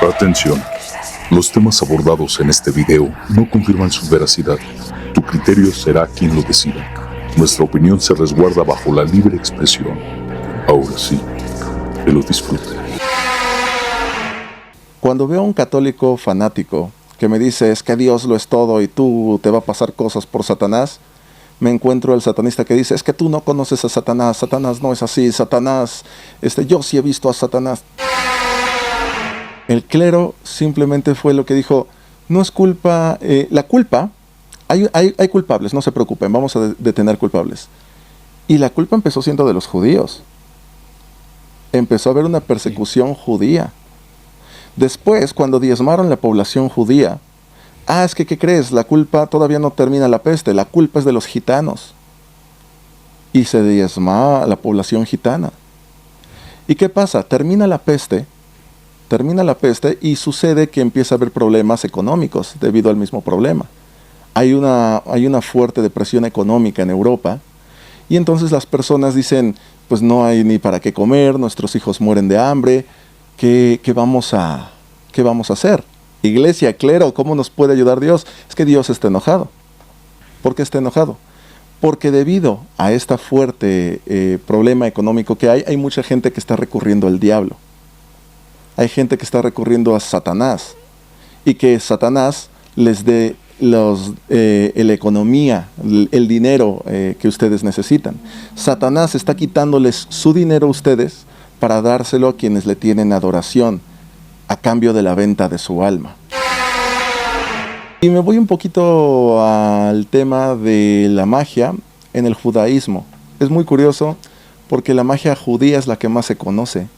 Atención. Los temas abordados en este video no confirman su veracidad. Tu criterio será quien lo decida. Nuestra opinión se resguarda bajo la libre expresión. Ahora sí, que lo disfruten. Cuando veo a un católico fanático que me dice es que Dios lo es todo y tú te va a pasar cosas por Satanás, me encuentro al satanista que dice es que tú no conoces a Satanás, Satanás no es así, Satanás, yo sí he visto a Satanás. El clero simplemente fue lo que dijo, no es culpa, la culpa, hay culpables, no se preocupen, vamos a detener culpables. Y la culpa empezó siendo de los judíos. Empezó a haber una persecución judía. Después, cuando diezmaron la población judía, es que, ¿qué crees? La culpa todavía no termina la peste, la culpa es de los gitanos. Y se diezma a la población gitana. ¿Y qué pasa? Termina la peste y sucede que empieza a haber problemas económicos debido al mismo problema. Hay una fuerte depresión económica en Europa y entonces las personas dicen, pues no hay ni para qué comer, nuestros hijos mueren de hambre, ¿qué vamos a hacer? Iglesia, clero, ¿cómo nos puede ayudar Dios? Es que Dios está enojado. ¿Por qué está enojado? Porque debido a este fuerte problema económico que hay mucha gente que está recurriendo al diablo. Hay gente que está recurriendo a Satanás y que Satanás les dé la economía, el dinero que ustedes necesitan. Satanás está quitándoles su dinero a ustedes para dárselo a quienes le tienen adoración a cambio de la venta de su alma. Y me voy un poquito al tema de la magia en el judaísmo. Es muy curioso porque la magia judía es la que más se conoce.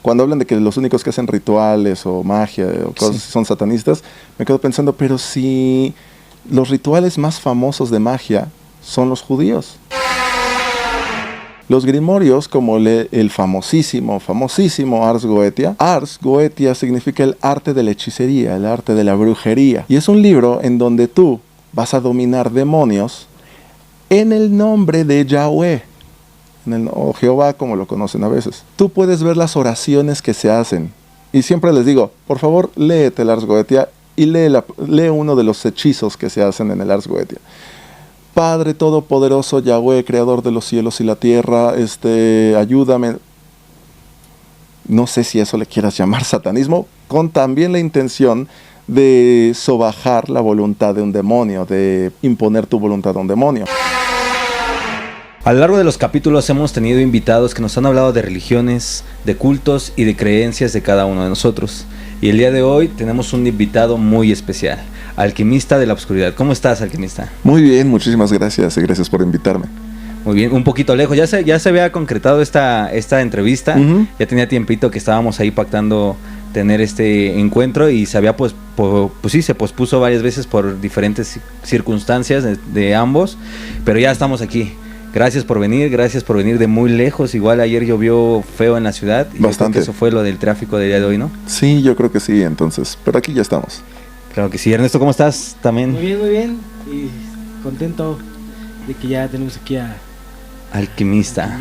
Cuando hablan de que los únicos que hacen rituales o magia o cosas son satanistas, me quedo pensando, pero si los rituales más famosos de magia son los judíos. Los grimorios, como el famosísimo Ars Goetia. Ars Goetia significa el arte de la hechicería, el arte de la brujería. Y es un libro en donde tú vas a dominar demonios en el nombre de Yahweh. O Jehová, como lo conocen a veces. Tú puedes ver las oraciones que se hacen. Y siempre les digo, por favor, léete el Ars Goetia y lee uno de los hechizos que se hacen en el Ars Goetia. Padre Todopoderoso, Yahweh, Creador de los cielos y la tierra, ayúdame. No sé si eso le quieras llamar satanismo, con también la intención de sobajar la voluntad de un demonio, de imponer tu voluntad a un demonio. A lo largo de los capítulos hemos tenido invitados que nos han hablado de religiones, de cultos y de creencias de cada uno de nosotros. Y el día de hoy tenemos un invitado muy especial, Alquimista de la Oscuridad. ¿Cómo estás, Alquimista? Muy bien, muchísimas gracias y gracias por invitarme. Muy bien, un poquito lejos. Ya se había concretado esta entrevista. Ya tenía tiempito que estábamos ahí pactando tener este encuentro y se había se pospuso varias veces por diferentes circunstancias de ambos, pero ya estamos aquí. Gracias por venir de muy lejos. Igual ayer llovió feo en la ciudad. Y bastante. Eso fue lo del tráfico del día de hoy, ¿no? Sí, yo creo que sí, entonces. Pero aquí ya estamos. Claro que sí. Ernesto, ¿cómo estás también? Muy bien. Y contento de que ya tenemos aquí a Alquimista.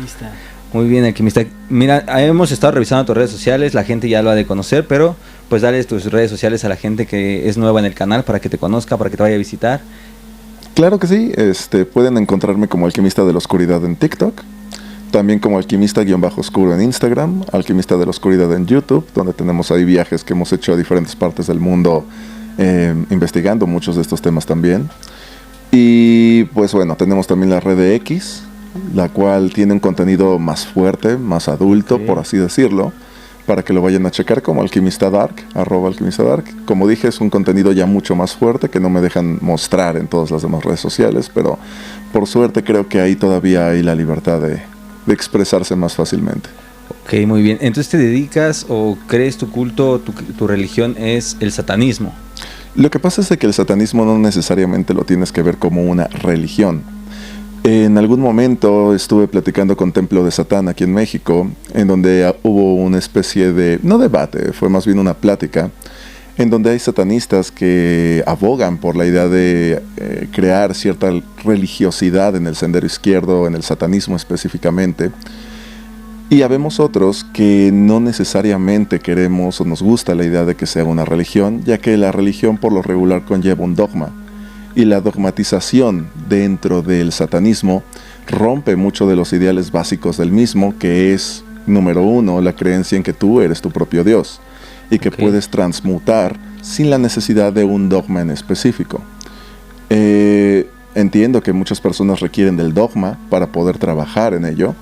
Muy bien, Alquimista. Mira, hemos estado revisando tus redes sociales. La gente ya lo ha de conocer, pero pues dale tus redes sociales a la gente que es nueva en el canal para que te conozca, para que te vaya a visitar. Claro que sí, pueden encontrarme como Alquimista de la Oscuridad en TikTok, también como Alquimista-Oscuro en Instagram, Alquimista de la Oscuridad en YouTube, donde tenemos ahí viajes que hemos hecho a diferentes partes del mundo investigando muchos de estos temas también. Y pues bueno, tenemos también la red de X, la cual tiene un contenido más fuerte, más adulto, por así decirlo, para que lo vayan a checar como Alquimista Dark, @AlquimistaDark. Como dije, es un contenido ya mucho más fuerte que no me dejan mostrar en todas las demás redes sociales, pero por suerte creo que ahí todavía hay la libertad de expresarse más fácilmente. Ok, muy bien. Entonces te dedicas o crees tu culto, tu religión es el satanismo. Lo que pasa es que el satanismo no necesariamente lo tienes que ver como una religión. En algún momento estuve platicando con Templo de Satán aquí en México, en donde hubo una especie de, no debate, fue más bien una plática, en donde hay satanistas que abogan por la idea de crear cierta religiosidad en el sendero izquierdo, en el satanismo específicamente, Y habemos otros que no necesariamente queremos o nos gusta la idea de que sea una religión, ya que la religión por lo regular conlleva un dogma. Y la dogmatización dentro del satanismo rompe mucho de los ideales básicos del mismo, que es, número uno, la creencia en que tú eres tu propio Dios y que puedes transmutar sin la necesidad de un dogma en específico. Entiendo que muchas personas requieren del dogma para poder trabajar en ello,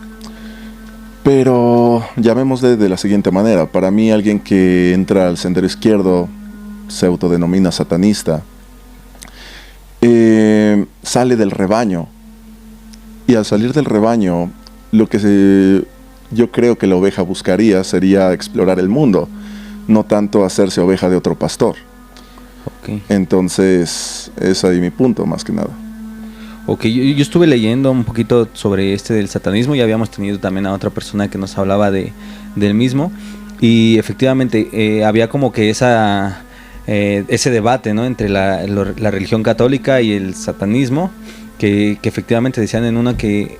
pero llamémosle de la siguiente manera. Para mí, alguien que entra al sendero izquierdo se autodenomina satanista, sale del rebaño, y al salir del rebaño, lo que yo creo que la oveja buscaría sería explorar el mundo, no tanto hacerse oveja de otro pastor. Okay. Entonces, es ahí mi punto, más que nada. Ok, yo estuve leyendo un poquito sobre del satanismo, y habíamos tenido también a otra persona que nos hablaba del mismo, y efectivamente había como que ese debate, ¿no?, entre la religión católica y el satanismo, que efectivamente decían en una que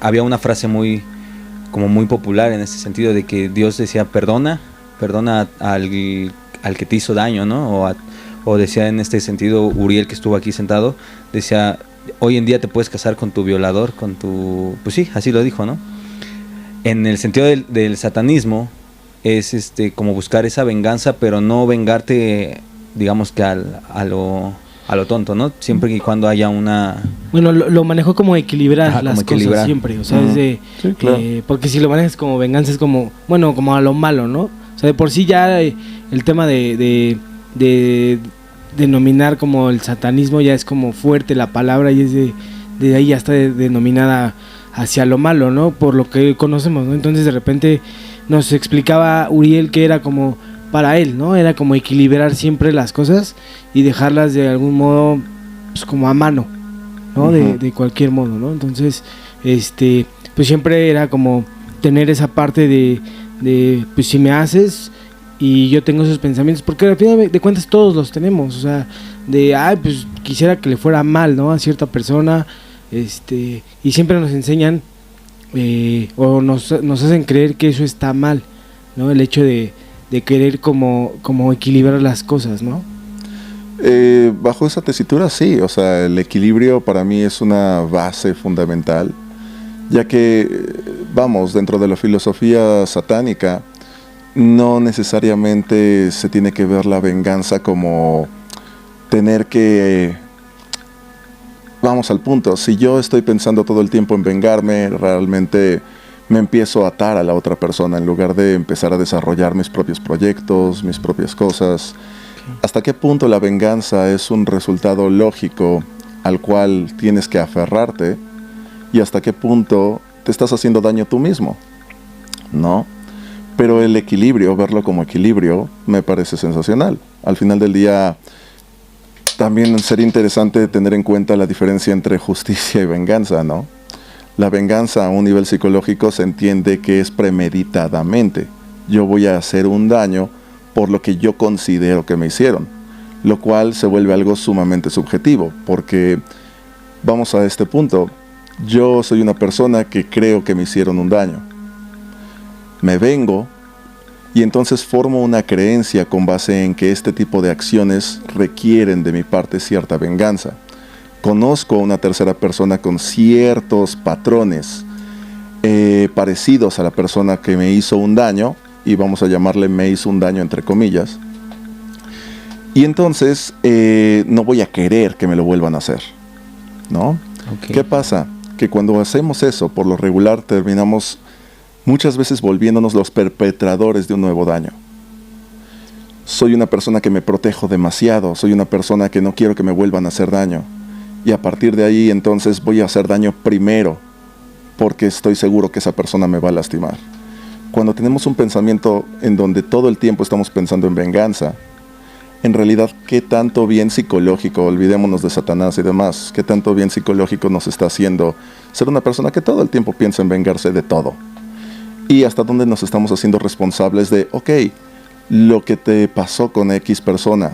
había una frase muy popular en ese sentido, de que Dios decía perdona al que te hizo daño, ¿no? O decía en este sentido Uriel, que estuvo aquí sentado, decía, hoy en día te puedes casar con tu violador, pues sí, así lo dijo, ¿no? En el sentido del satanismo es como buscar esa venganza, pero no vengarte, digamos que a lo tonto, ¿no? Siempre y cuando haya una... Bueno, lo manejo como equilibrar las cosas siempre, o sea, Sí, claro. porque si lo manejas como venganza es como a lo malo, ¿no? O sea, de por sí ya el tema de denominar como el satanismo ya es como fuerte la palabra, y es de ahí ya está denominada hacia lo malo, ¿no? Por lo que conocemos, ¿no? Entonces de repente nos explicaba Uriel que era como para él, ¿no? Era como equilibrar siempre las cosas y dejarlas de algún modo, pues como a mano, ¿no? Uh-huh. De cualquier modo, ¿no? Entonces, pues siempre era como tener esa parte de pues si me haces y yo tengo esos pensamientos, porque al final de cuentas todos los tenemos, o sea, pues quisiera que le fuera mal, ¿no?, a cierta persona, y siempre nos enseñan o nos hacen creer que eso está mal, ¿no? El hecho de querer como equilibrar las cosas, ¿no? Bajo esa tesitura sí, o sea, el equilibrio para mí es una base fundamental, ya que, vamos, dentro de la filosofía satánica no necesariamente se tiene que ver la venganza como tener que... Vamos al punto, si yo estoy pensando todo el tiempo en vengarme, realmente me empiezo a atar a la otra persona en lugar de empezar a desarrollar mis propios proyectos, mis propias cosas. ¿Hasta qué punto la venganza es un resultado lógico al cual tienes que aferrarte? ¿Y hasta qué punto te estás haciendo daño tú mismo? ¿No? Pero el equilibrio, verlo como equilibrio, me parece sensacional. Al final del día, también sería interesante tener en cuenta la diferencia entre justicia y venganza, ¿no? La venganza a un nivel psicológico se entiende que es premeditadamente. Yo voy a hacer un daño por lo que yo considero que me hicieron, lo cual se vuelve algo sumamente subjetivo, porque vamos a este punto. Yo soy una persona que creo que me hicieron un daño. Me vengo y entonces formo una creencia con base en que este tipo de acciones requieren de mi parte cierta venganza. Conozco a una tercera persona con ciertos patrones parecidos a la persona que me hizo un daño, y vamos a llamarle me hizo un daño entre comillas, y entonces no voy a querer que me lo vuelvan a hacer, ¿no? Okay. ¿Qué pasa? Que cuando hacemos eso, por lo regular terminamos muchas veces volviéndonos los perpetradores de un nuevo daño. Soy una persona que me protejo demasiado, soy una persona que no quiero que me vuelvan a hacer daño, y a partir de ahí entonces voy a hacer daño primero porque estoy seguro que esa persona me va a lastimar. Cuando tenemos un pensamiento en donde todo el tiempo estamos pensando en venganza, en realidad, ¿qué tanto bien psicológico, olvidémonos de Satanás y demás, qué tanto bien psicológico nos está haciendo ser una persona que todo el tiempo piensa en vengarse de todo? Y hasta dónde nos estamos haciendo responsables de, ok, lo que te pasó con X persona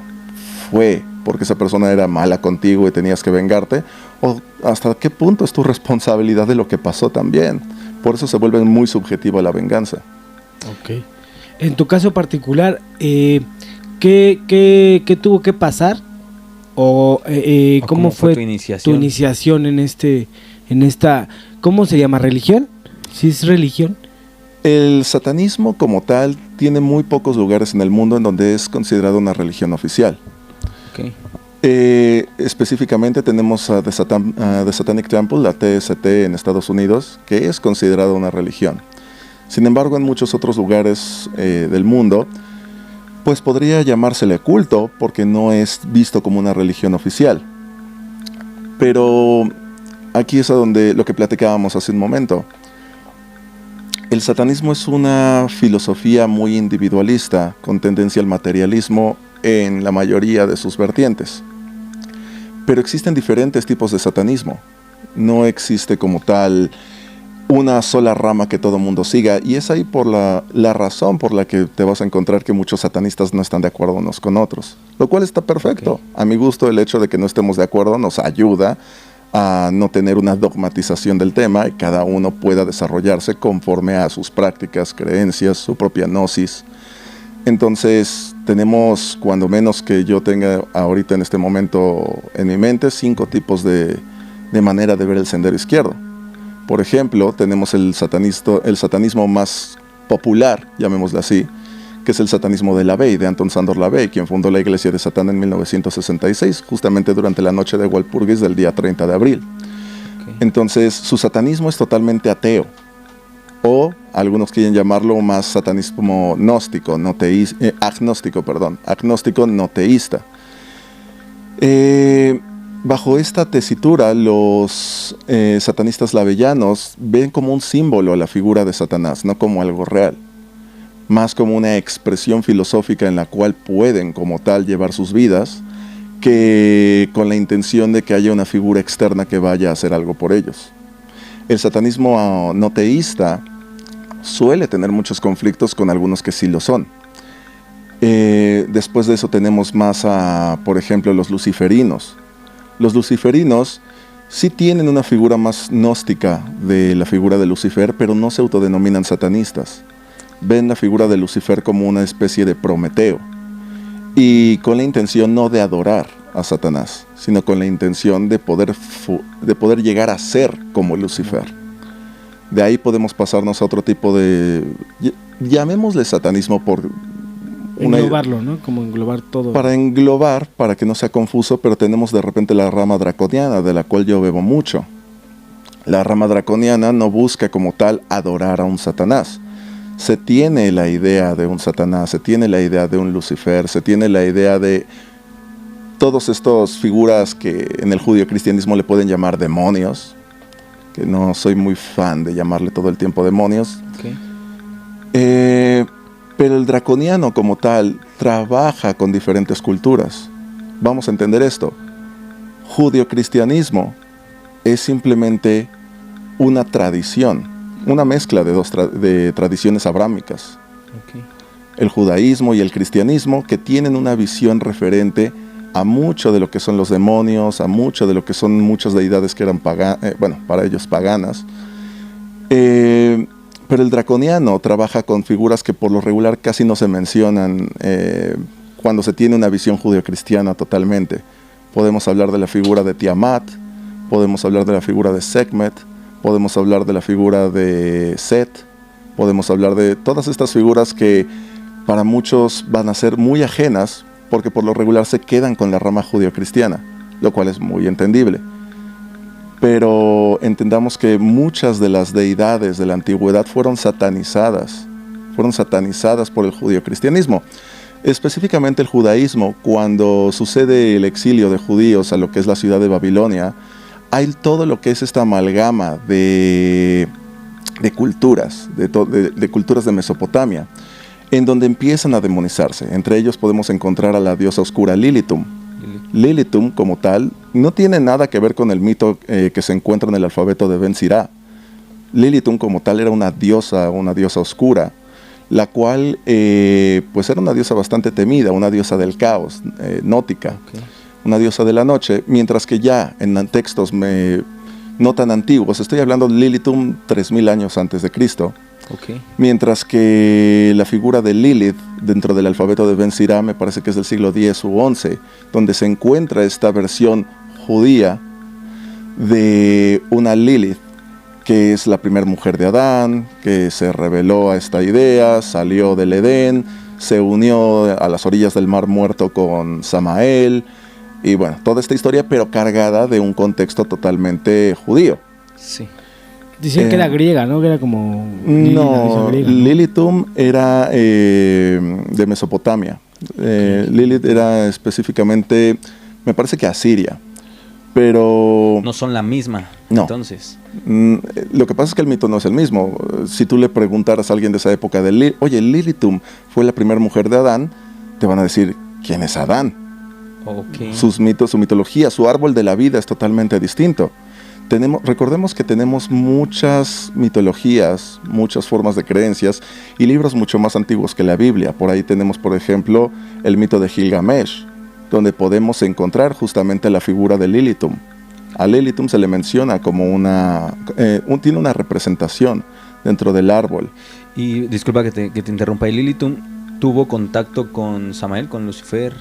fue porque esa persona era mala contigo y tenías que vengarte, o hasta qué punto es tu responsabilidad de lo que pasó también. Por eso se vuelve muy subjetiva la venganza. Ok. En tu caso particular, ¿qué tuvo que pasar? ¿O cómo fue tu iniciación? Tu iniciación en esta, ¿cómo se llama? ¿Religión? ¿Sí es religión? El satanismo como tal tiene muy pocos lugares en el mundo en donde es considerado una religión oficial. Okay. Específicamente tenemos a The Satanic Temple, la TST en Estados Unidos, que es considerada una religión. Sin embargo, en muchos otros lugares del mundo, pues podría llamársele culto porque no es visto como una religión oficial. Pero aquí es a donde lo que platicábamos hace un momento. El satanismo es una filosofía muy individualista, con tendencia al materialismo en la mayoría de sus vertientes. Pero existen diferentes tipos de satanismo. No existe como tal una sola rama que todo mundo siga, y es ahí por la razón por la que te vas a encontrar que muchos satanistas no están de acuerdo unos con otros, lo cual está perfecto. Okay. A mi gusto, el hecho de que no estemos de acuerdo nos ayuda a no tener una dogmatización del tema y cada uno pueda desarrollarse conforme a sus prácticas, creencias, su propia gnosis. Entonces tenemos, cuando menos que yo tenga ahorita en este momento en mi mente, 5 tipos de manera de ver el sendero izquierdo. Por ejemplo, tenemos el satanismo más popular, llamémoslo así, que es el satanismo de LaVey, de Anton Szandor LaVey, quien fundó la Iglesia de Satán en 1966, justamente durante la noche de Walpurgis del día 30 de abril. Okay. Entonces, su satanismo es totalmente ateo, o algunos quieren llamarlo más satanismo gnóstico, agnóstico no teísta. Bajo esta tesitura, los satanistas laveyanos ven como un símbolo a la figura de Satanás, no como algo real, más como una expresión filosófica en la cual pueden como tal llevar sus vidas, que con la intención de que haya una figura externa que vaya a hacer algo por ellos. El satanismo no teísta suele tener muchos conflictos con algunos que sí lo son. Después de eso tenemos más por ejemplo, los luciferinos. Los luciferinos sí tienen una figura más gnóstica de la figura de Lucifer, pero no se autodenominan satanistas. Ven la figura de Lucifer como una especie de Prometeo, y con la intención no de adorar a Satanás, sino con la intención de poder llegar a ser como Lucifer. De ahí podemos pasarnos a otro tipo de, llamémosle satanismo por englobarlo, ¿no? Como englobar todo. Para englobar, para que no sea confuso, pero tenemos de repente la rama draconiana, de la cual yo bebo mucho. La rama draconiana no busca como tal adorar a un Satanás. Se tiene la idea de un Satanás, se tiene la idea de un Lucifer, se tiene la idea de todas estas figuras que en el judio-cristianismo le pueden llamar demonios, que no soy muy fan de llamarle todo el tiempo demonios. Okay. Pero el draconiano como tal trabaja con diferentes culturas. Vamos a entender esto. Judio-cristianismo es simplemente una tradición, una mezcla de tradiciones abrámicas. Okay. El judaísmo y el cristianismo, que tienen una visión referente a mucho de lo que son los demonios, a mucho de lo que son muchas deidades que eran para ellos paganas. Pero el draconiano trabaja con figuras que por lo regular casi no se mencionan cuando se tiene una visión judeocristiana totalmente. Podemos hablar de la figura de Tiamat, podemos hablar de la figura de Sekhmet, podemos hablar de la figura de Set, podemos hablar de todas estas figuras que para muchos van a ser muy ajenas, porque por lo regular se quedan con la rama judeocristiana, lo cual es muy entendible. Pero entendamos que muchas de las deidades de la antigüedad fueron satanizadas por el judio-cristianismo. Específicamente el judaísmo, cuando sucede el exilio de judíos a lo que es la ciudad de Babilonia, hay todo lo que es esta amalgama de culturas, de culturas de Mesopotamia, en donde empiezan a demonizarse. Entre ellos podemos encontrar a la diosa oscura Lilitum. Lilitum como tal no tiene nada que ver con el mito que se encuentra en el alfabeto de Ben Sirá. Lilitum como tal era una diosa oscura, la cual pues era una diosa bastante temida, una diosa del caos, nótica, okay. Una diosa de la noche, mientras que ya en textos no tan antiguos. Estoy hablando de Lilitum 3000 años antes de Cristo. Ok. Mientras que la figura de Lilith dentro del alfabeto de Ben Sirá me parece que es del siglo X u XI, donde se encuentra esta versión judía de una Lilith, que es la primera mujer de Adán, que se rebeló a esta idea, salió del Edén, se unió a las orillas del Mar Muerto con Samael, y bueno, toda esta historia, pero cargada de un contexto totalmente judío. Sí. Dicen que era griega, ¿no? Que era como... No, griega, ¿no? Lilitum era de Mesopotamia. Lilith era específicamente, me parece que Asiria. Pero... No son la misma, No. entonces. Lo que pasa es que el mito no es el mismo. Si tú le preguntaras a alguien de esa época oye, Lilitum fue la primera mujer de Adán, te van a decir, ¿quién es Adán? Ok. Sus mitos, su mitología, su árbol de la vida es totalmente distinto. Recordemos que tenemos muchas mitologías, muchas formas de creencias y libros mucho más antiguos que la Biblia. Por ahí tenemos, por ejemplo, el mito de Gilgamesh, donde podemos encontrar justamente la figura de Lilitum. A Lilitum se le menciona como tiene una representación dentro del árbol. Y disculpa que te interrumpa, ¿y Lilitum tuvo contacto con Samael, con Lucifer?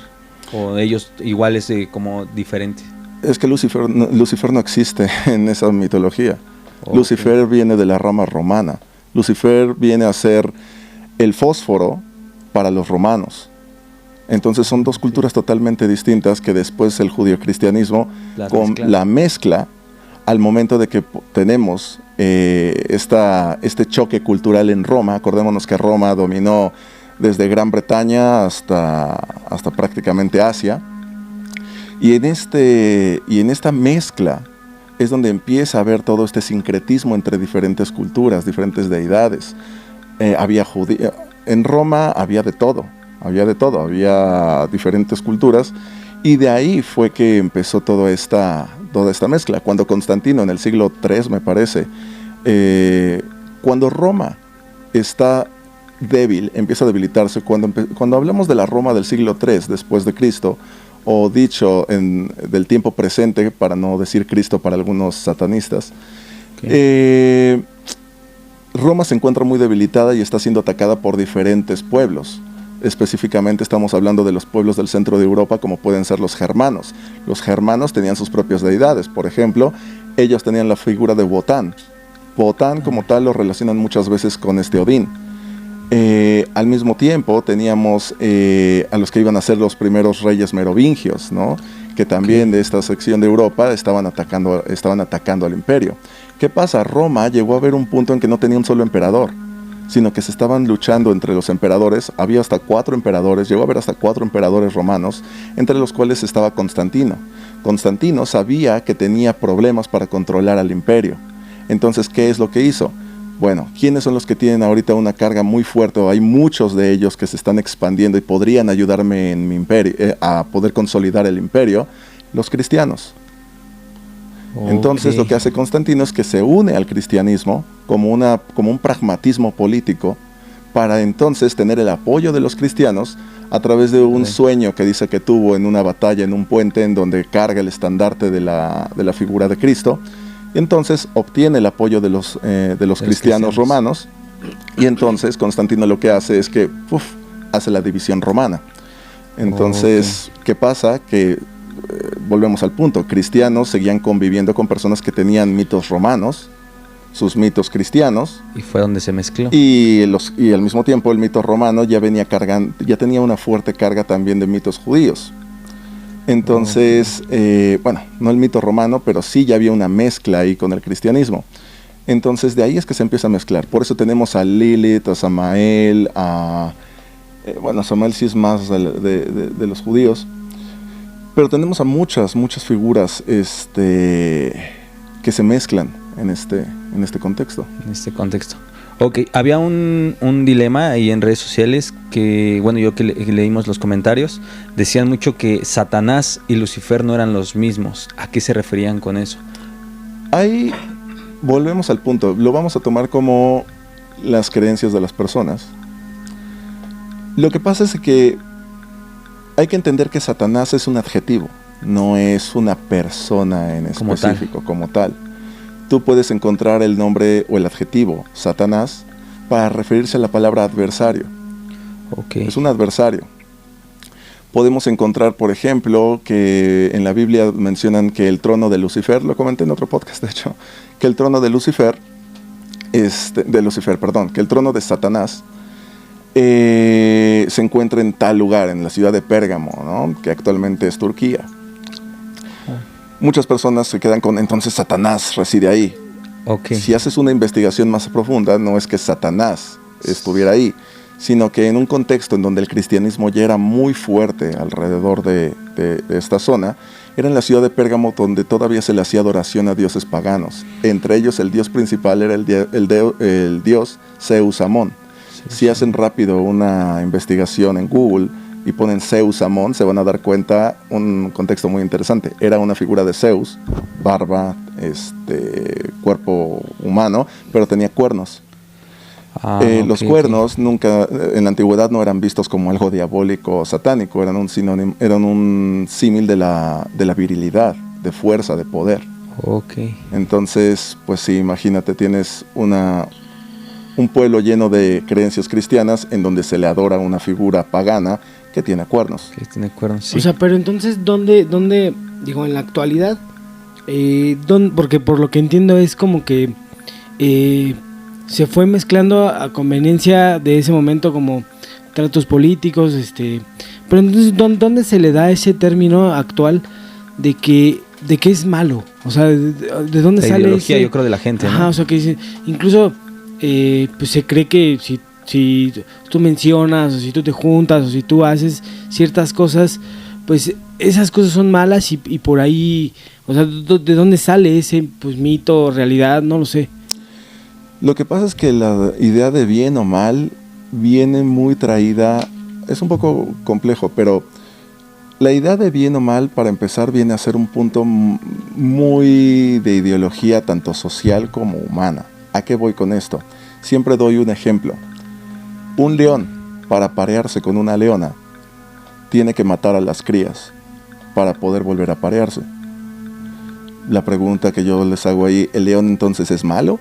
¿O ellos igual es como diferente? Es que Lucifer no existe en esa mitología. Okay. Lucifer viene de la rama romana. Lucifer viene a ser el fósforo para los romanos. Entonces son dos culturas totalmente distintas que después el judio-cristianismo la mezcla al momento de que tenemos este choque cultural en Roma. Acordémonos que Roma dominó desde Gran Bretaña hasta prácticamente Asia. Y en esta mezcla es donde empieza a haber todo este sincretismo entre diferentes culturas, diferentes deidades. En Roma había de todo, había diferentes culturas, y de ahí fue que empezó toda esta mezcla. Cuando Constantino, en el siglo III me parece, cuando Roma está débil, empieza a debilitarse, cuando hablamos de la Roma del siglo III después de Cristo, o dicho del tiempo presente, para no decir Cristo para algunos satanistas, Roma se encuentra muy debilitada y está siendo atacada por diferentes pueblos. Específicamente estamos hablando de los pueblos del centro de Europa, como pueden ser los germanos. Los germanos tenían sus propias deidades. Por ejemplo, ellos tenían la figura de Wotan. Wotan como tal lo relacionan muchas veces con Odín. Al mismo tiempo teníamos a los que iban a ser los primeros reyes merovingios, ¿no? Que también de esta sección de Europa estaban atacando al imperio. ¿Qué pasa? Roma llegó a ver un punto en que no tenía un solo emperador, sino que se estaban luchando entre los emperadores. Había hasta 4 emperadores, llegó a haber hasta 4 emperadores romanos, entre los cuales estaba Constantino. Constantino sabía que tenía problemas para controlar al imperio. Entonces, ¿qué es lo que hizo? Bueno, ¿quiénes son los que tienen ahorita una carga muy fuerte? Hay muchos de ellos que se están expandiendo y podrían ayudarme en mi imperio, a poder consolidar el imperio. Los cristianos. Okay. Entonces lo que hace Constantino es que se une al cristianismo como un pragmatismo político, para entonces tener el apoyo de los cristianos a través de un sueño que dice que tuvo en una batalla en un puente, en donde carga el estandarte de la figura de Cristo. Y entonces obtiene el apoyo de los cristianos romanos, y entonces Constantino lo que hace es que hace la división romana. Entonces, ¿qué pasa? Que volvemos al punto, cristianos seguían conviviendo con personas que tenían mitos romanos, sus mitos cristianos. Y fue donde se mezcló. Y al mismo tiempo el mito romano ya tenía una fuerte carga también de mitos judíos. Entonces, no el mito romano, pero sí ya había una mezcla ahí con el cristianismo. Entonces de ahí es que se empieza a mezclar. Por eso tenemos a Lilith, a Samael, Samael sí es más de los judíos. Pero tenemos a muchas figuras que se mezclan en este contexto. En este contexto. Ok, había un dilema ahí en redes sociales que, yo que leímos los comentarios, decían mucho que Satanás y Lucifer no eran los mismos. ¿A qué se referían con eso? Ahí volvemos al punto, lo vamos a tomar como las creencias de las personas. Lo que pasa es que hay que entender que Satanás es un adjetivo, no es una persona en específico como tal. tú puedes encontrar el nombre o el adjetivo Satanás para referirse a la palabra adversario. Okay. Es un adversario. Podemos encontrar, por ejemplo, que en la Biblia mencionan que el trono de Lucifer, lo comenté en otro podcast, de hecho, que el trono de Lucifer, que el trono de Satanás se encuentra en tal lugar, en la ciudad de Pérgamo, ¿no? Que actualmente es Turquía. Muchas personas se quedan con, entonces Satanás reside ahí. Okay. Si haces una investigación más profunda, no es que Satanás estuviera ahí, sino que en un contexto en donde el cristianismo ya era muy fuerte alrededor de esta zona, era en la ciudad de Pérgamo donde todavía se le hacía adoración a dioses paganos. Entre ellos el dios principal era el dios Zeus Amón. Si hacen rápido una investigación en Google y ponen Zeus Amón, se van a dar cuenta un contexto muy interesante. Era una figura de Zeus, barba, cuerpo humano, pero tenía cuernos. Los cuernos nunca, en la antigüedad, no eran vistos como algo diabólico o satánico, eran un sinónimo, eran un símil de la virilidad, de fuerza, de poder. Okay. Entonces, pues sí, imagínate, tienes un pueblo lleno de creencias cristianas en donde se le adora una figura pagana que tiene cuernos. Que tiene cuernos, sí. O sea, pero entonces, ¿dónde digo, en la actualidad, porque por lo que entiendo es como que se fue mezclando a conveniencia de ese momento como tratos políticos, pero entonces ¿dónde se le da ese término actual de que es malo? O sea, ¿de dónde la sale ideología, ese? yo creo, de la gente, Ajá, ¿no? o sea, que dice, incluso pues se cree que si tú mencionas o si tú te juntas o si tú haces ciertas cosas, pues esas cosas son malas y por ahí, o sea, ¿de dónde sale ese pues mito, realidad? No lo sé. Lo que pasa es que la idea de bien o mal viene muy traída, es un poco complejo, pero la idea de bien o mal, para empezar, viene a ser un punto muy de ideología, tanto social como humana. ¿A qué voy con esto? Siempre doy un ejemplo. Un león, para parearse con una leona, tiene que matar a las crías para poder volver a parearse. La pregunta que yo les hago ahí, ¿el león entonces es malo?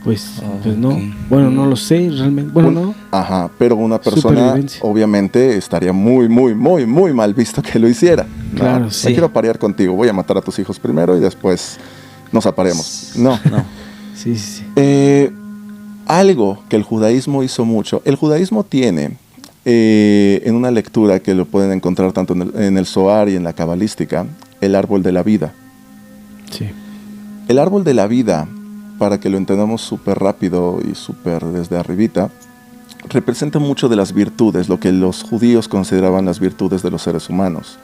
Pues no. Bueno, no lo sé realmente. Bueno, no. Ajá, pero una persona obviamente estaría muy, muy, muy, muy mal visto que lo hiciera. ¿No? Claro, sí. Me quiero parear contigo, voy a matar a tus hijos primero y después nos apareemos. No. Sí. Algo que el judaísmo hizo mucho. El judaísmo tiene, en una lectura que lo pueden encontrar tanto en el Zohar y en la cabalística, el árbol de la vida. Sí. El árbol de la vida, para que lo entendamos súper rápido y súper desde arribita, representa mucho de las virtudes, lo que los judíos consideraban las virtudes de los seres humanos,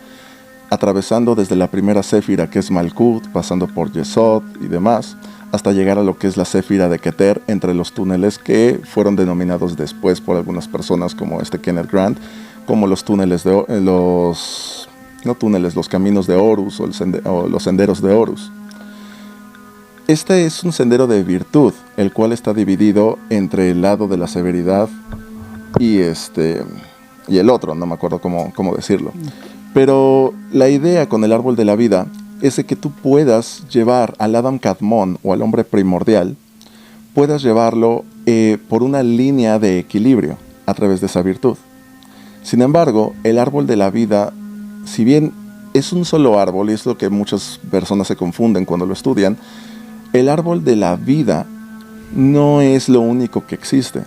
atravesando desde la primera séfira, que es Malkut, pasando por Yesod y demás, hasta llegar a lo que es la séfira de Keter, entre los túneles que fueron denominados después por algunas personas como Kenneth Grant, como los túneles los caminos de Horus o los senderos de Horus. Este es un sendero de virtud, el cual está dividido entre el lado de la severidad y el otro, no me acuerdo cómo decirlo. Pero la idea con el árbol de la vida es de que tú puedas llevar al Adam Kadmon o al hombre primordial, puedas llevarlo por una línea de equilibrio a través de esa virtud. Sin embargo, el árbol de la vida, si bien es un solo árbol, y es lo que muchas personas se confunden cuando lo estudian, el árbol de la vida no es lo único que existe.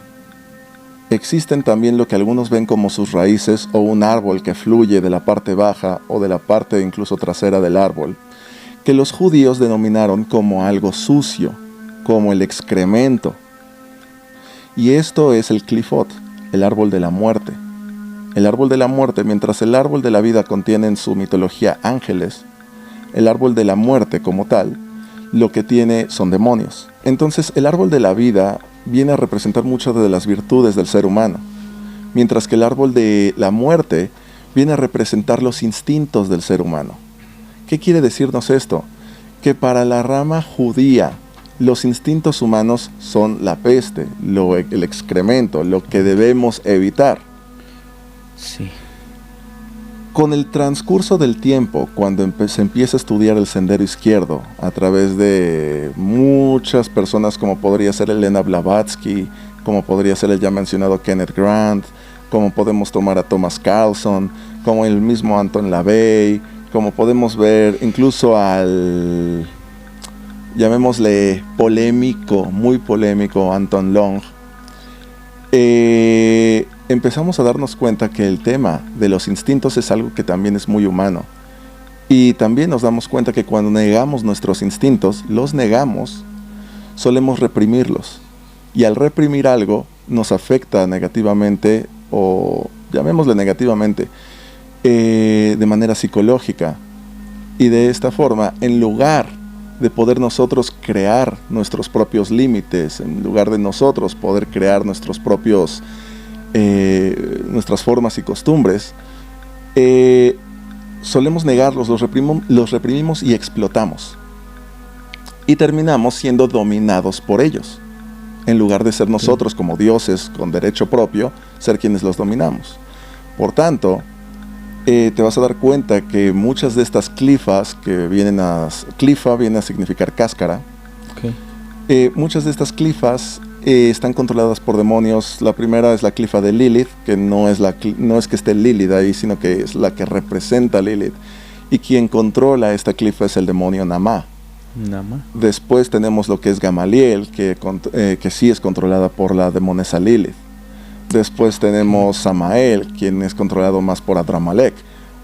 Existen también lo que algunos ven como sus raíces o un árbol que fluye de la parte baja o de la parte incluso trasera del árbol, que los judíos denominaron como algo sucio, como el excremento. Y esto es el clifot, el árbol de la muerte. El árbol de la muerte, mientras el árbol de la vida contiene en su mitología ángeles, el árbol de la muerte como tal, lo que tiene son demonios. Entonces el árbol de la vida viene a representar muchas de las virtudes del ser humano, mientras que el árbol de la muerte viene a representar los instintos del ser humano. ¿Qué quiere decirnos esto? Que para la rama judía, los instintos humanos son la peste, el excremento, lo que debemos evitar. Sí. Con el transcurso del tiempo, cuando se empieza a estudiar el sendero izquierdo a través de muchas personas como podría ser Elena Blavatsky, como podría ser el ya mencionado Kenneth Grant, como podemos tomar a Thomas Carlson, como el mismo Anton LaVey, como podemos ver incluso al, llamémosle polémico, muy polémico Anton Long, empezamos a darnos cuenta que el tema de los instintos es algo que también es muy humano. Y también nos damos cuenta que cuando negamos nuestros instintos, los negamos, solemos reprimirlos. Y al reprimir algo, nos afecta negativamente, o llamémosle negativamente, de manera psicológica. Y de esta forma, en lugar de poder nosotros crear nuestros propios límites, en lugar de nosotros poder crear nuestros propios nuestras formas y costumbres, solemos negarlos, los reprimimos y explotamos. Y terminamos siendo dominados por ellos, en lugar de ser nosotros como dioses con derecho propio, ser quienes los dominamos. Por tanto, te vas a dar cuenta que muchas de estas clifas que clifa viene a significar cáscara. Muchas de estas clifas están controladas por demonios. La primera es la clifa de Lilith, que no es que esté Lilith ahí, sino que es la que representa a Lilith. Y quien controla esta clifa es el demonio Namah. Después tenemos lo que es Gamaliel, que sí es controlada por la demonesa Lilith. Después tenemos Samael, quien es controlado más por Adramalek.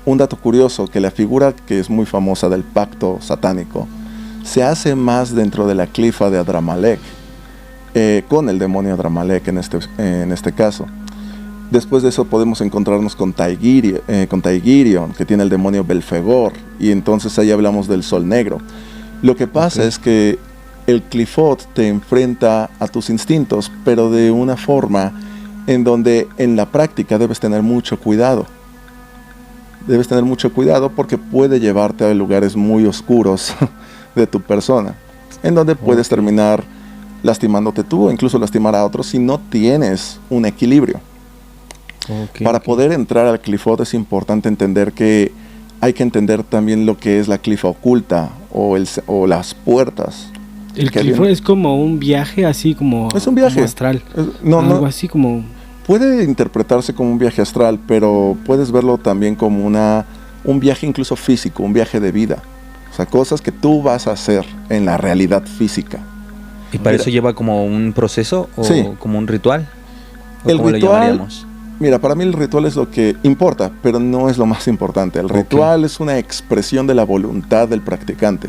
Un dato curioso, que la figura que es muy famosa del pacto satánico se hace más dentro de la clifa de Adramalek, con el demonio Adramalek en este caso. Después de eso podemos encontrarnos con Taigirion, que tiene el demonio Belfegor, y entonces ahí hablamos del sol negro. Lo que pasa es que el clifot te enfrenta a tus instintos, pero de una forma en donde en la práctica debes tener mucho cuidado. Debes tener mucho cuidado porque puede llevarte a lugares muy oscuros de tu persona, en donde puedes terminar lastimándote tú o incluso lastimar a otros si no tienes un equilibrio. Para poder entrar al clifot es importante entender que hay que entender también lo que es la clifa oculta o las puertas. El clifot es como un viaje, así como, es un viaje como astral. Algo así como... Puede interpretarse como un viaje astral, pero puedes verlo también como un viaje incluso físico, un viaje de vida. O sea, cosas que tú vas a hacer en la realidad física. ¿Y para eso lleva como un proceso o sí, como un ritual? El ritual, mira, para mí el ritual es lo que importa, pero no es lo más importante. El ritual es una expresión de la voluntad del practicante.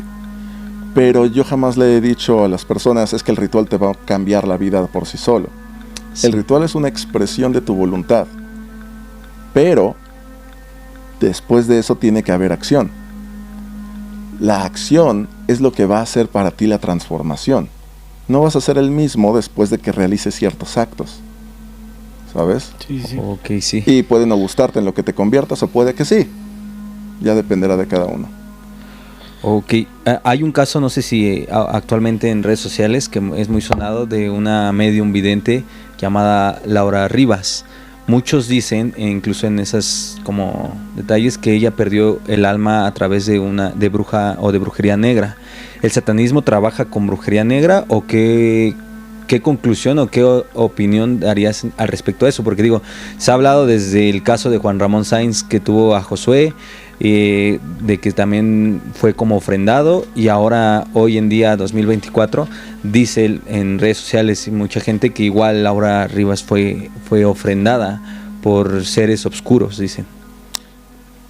Pero yo jamás le he dicho a las personas, es que el ritual te va a cambiar la vida por sí solo. Sí. El ritual es una expresión de tu voluntad. Pero después de eso tiene que haber acción. La acción es lo que va a hacer para ti la transformación. No vas a ser el mismo después de que realices ciertos actos. ¿Sabes? Sí, sí. Ok, sí. Y puede no gustarte en lo que te conviertas o puede que sí. Ya dependerá de cada uno. Ok. Hay un caso, no sé si actualmente en redes sociales, que es muy sonado, de una medium vidente llamada Laura Rivas. Muchos dicen, incluso en esas como detalles, que ella perdió el alma a través de bruja o de brujería negra. ¿El satanismo trabaja con brujería negra o qué conclusión o qué opinión darías al respecto a eso? Porque digo, se ha hablado desde el caso de Juan Ramón Sáenz, que tuvo a Josué, de que también fue como ofrendado, y ahora hoy en día 2024 dice en redes sociales y mucha gente que igual Laura Rivas fue ofrendada por seres oscuros, dicen.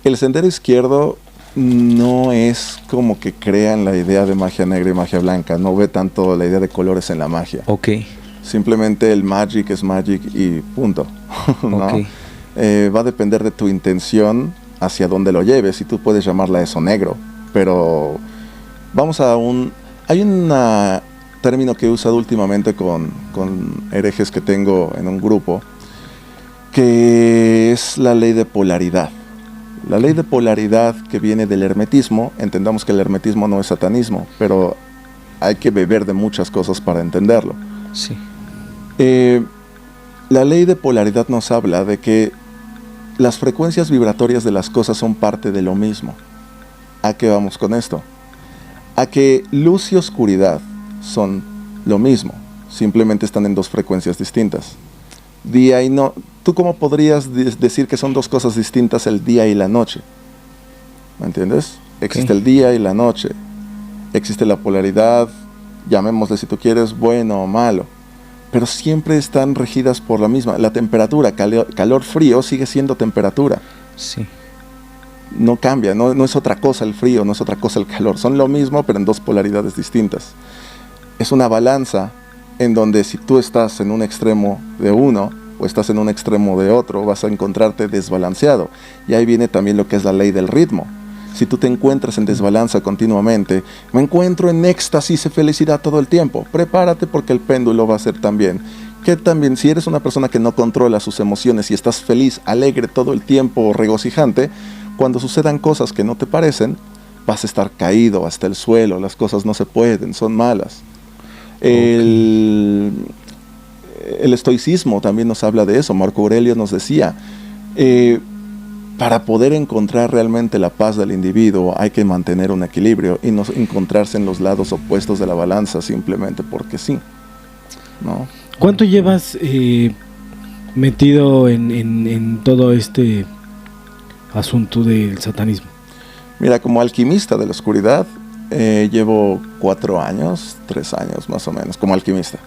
El sendero izquierdo no es como que crean la idea de magia negra y magia blanca, no ve tanto la idea de colores en la magia. Ok. Simplemente el magic es magic y punto. ¿No? Okay. Va a depender de tu intención hacia dónde lo lleves, y tú puedes llamarla eso negro, pero vamos a hay un término que he usado últimamente con herejes que tengo en un grupo, que es la ley de polaridad. La ley de polaridad que viene del hermetismo. Entendamos que el hermetismo no es satanismo, pero hay que beber de muchas cosas para entenderlo. Sí. La ley de polaridad nos habla de que las frecuencias vibratorias de las cosas son parte de lo mismo. ¿A qué vamos con esto? A que luz y oscuridad son lo mismo, simplemente están en dos frecuencias distintas. Día y no. ¿Tú cómo podrías decir que son dos cosas distintas el día y la noche? ¿Me entiendes? Existe el día y la noche. Existe la polaridad, llamémosle si tú quieres, bueno o malo. Pero siempre están regidas por la misma. La temperatura, calor, frío, sigue siendo temperatura. Sí. No cambia, no es otra cosa el frío, no es otra cosa el calor. Son lo mismo, pero en dos polaridades distintas. Es una balanza en donde si tú estás en un extremo de uno o estás en un extremo de otro, vas a encontrarte desbalanceado. Y ahí viene también lo que es la ley del ritmo. Si tú te encuentras en desbalanza continuamente, me encuentro en éxtasis y felicidad todo el tiempo, prepárate porque el péndulo va a ser también. Que también si eres una persona que no controla sus emociones y estás feliz, alegre todo el tiempo, regocijante, cuando sucedan cosas que no te parecen, vas a estar caído hasta el suelo, las cosas no se pueden, son malas. El estoicismo también nos habla de eso. Marco Aurelio nos decía, para poder encontrar realmente la paz del individuo hay que mantener un equilibrio y no encontrarse en los lados opuestos de la balanza simplemente porque sí, ¿no? ¿Cuánto llevas metido en todo este asunto del satanismo? Mira, como alquimista de la oscuridad, llevo 4 años, 3 años más o menos, como alquimista.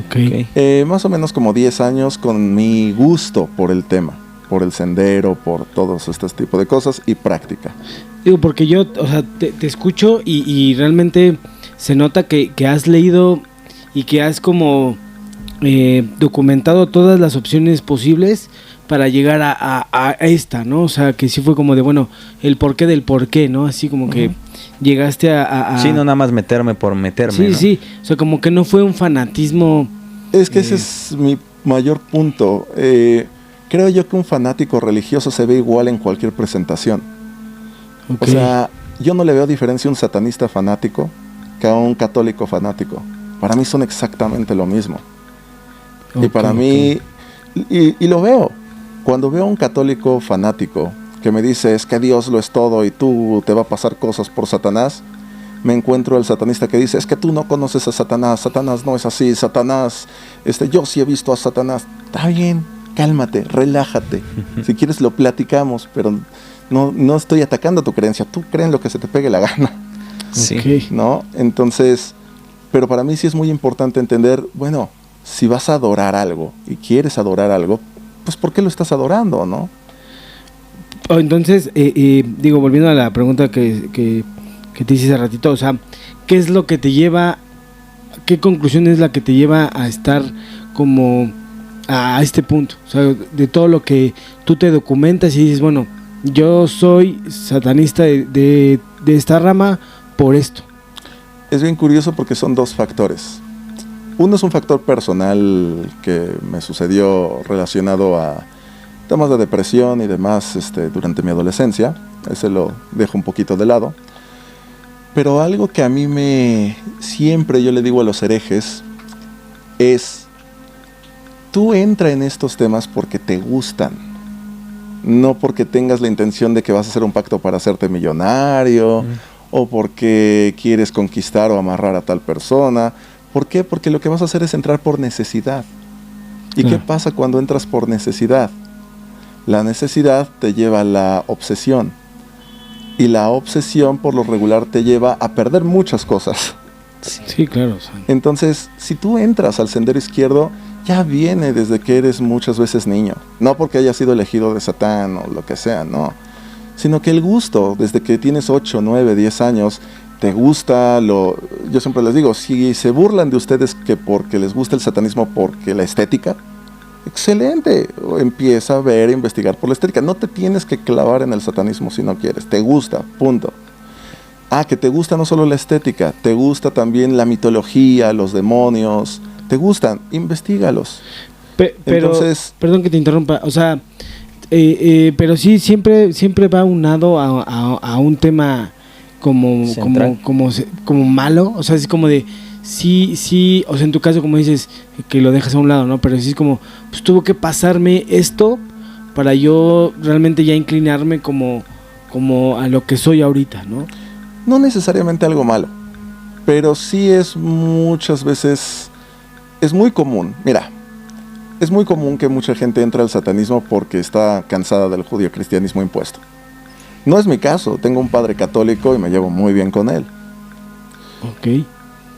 Okay. Más o menos como 10 años con mi gusto por el tema, por el sendero, por todos estos tipos de cosas y práctica. Digo, porque yo, o sea, te escucho y realmente se nota que has leído y que has como documentado todas las opciones posibles para llegar a esta, ¿no? O sea, que sí fue como de, bueno, el porqué del porqué, ¿no? Así como que llegaste a... Sí, no nada más meterme por meterme, sí, ¿no? Sí, o sea, como que no fue un fanatismo... Es que ese es mi mayor punto. Creo yo que un fanático religioso se ve igual en cualquier presentación. Okay. O sea, yo no le veo diferencia a un satanista fanático que a un católico fanático. Para mí son exactamente lo mismo. Y para mí, y lo veo. Cuando veo a un católico fanático que me dice es que Dios lo es todo y tú te va a pasar cosas por Satanás, me encuentro el satanista que dice es que tú no conoces a Satanás, Satanás no es así, Satanás, yo sí he visto a Satanás. Está bien, cálmate, relájate. Si quieres lo platicamos, pero no estoy atacando tu creencia, tú crees en lo que se te pegue la gana. Sí. ¿No? Entonces, pero para mí sí es muy importante entender, bueno, si vas a adorar algo y quieres adorar algo, pues ¿por qué lo estás adorando, no? Entonces, digo, volviendo a la pregunta que te hice hace ratito, o sea, ¿qué es lo que te lleva, qué conclusión es la que te lleva a estar como a este punto? O sea, de todo lo que tú te documentas y dices, bueno, yo soy satanista de esta rama por esto. Es bien curioso porque son dos factores. Uno es un factor personal que me sucedió relacionado a temas de depresión y demás durante mi adolescencia. Ese lo dejo un poquito de lado. Pero algo que a mí siempre yo le digo a los herejes es, tú entra en estos temas porque te gustan, no porque tengas la intención de que vas a hacer un pacto para hacerte millonario, o porque quieres conquistar o amarrar a tal persona. ¿Por qué? Porque lo que vas a hacer es entrar por necesidad. ¿Y qué pasa cuando entras por necesidad? La necesidad te lleva a la obsesión. Y la obsesión por lo regular te lleva a perder muchas cosas. Sí, claro. O sea. Entonces, si tú entras al sendero izquierdo, ya viene desde que eres muchas veces niño. No porque hayas sido elegido de Satán o lo que sea, no. Sino que el gusto, desde que tienes 8, 9, 10 años, te gusta, yo siempre les digo, si se burlan de ustedes que porque les gusta el satanismo porque la estética, excelente, empieza a ver, a investigar por la estética. No te tienes que clavar en el satanismo si no quieres, te gusta, punto. Que te gusta no solo la estética, te gusta también la mitología, los demonios, te gustan, investígalos. Pero, entonces, perdón que te interrumpa, o sea, pero sí siempre va unado a un tema como malo, o sea, es como de sí, o sea, en tu caso como dices que lo dejas a un lado, ¿no? Pero sí es como, pues tuvo que pasarme esto para yo realmente ya inclinarme como a lo que soy ahorita, ¿no? No necesariamente algo malo, pero sí es muchas veces, es muy común, mira, es muy común que mucha gente entre al satanismo porque está cansada del judio-cristianismo impuesto. No es mi caso, tengo un padre católico y me llevo muy bien con él. Ok.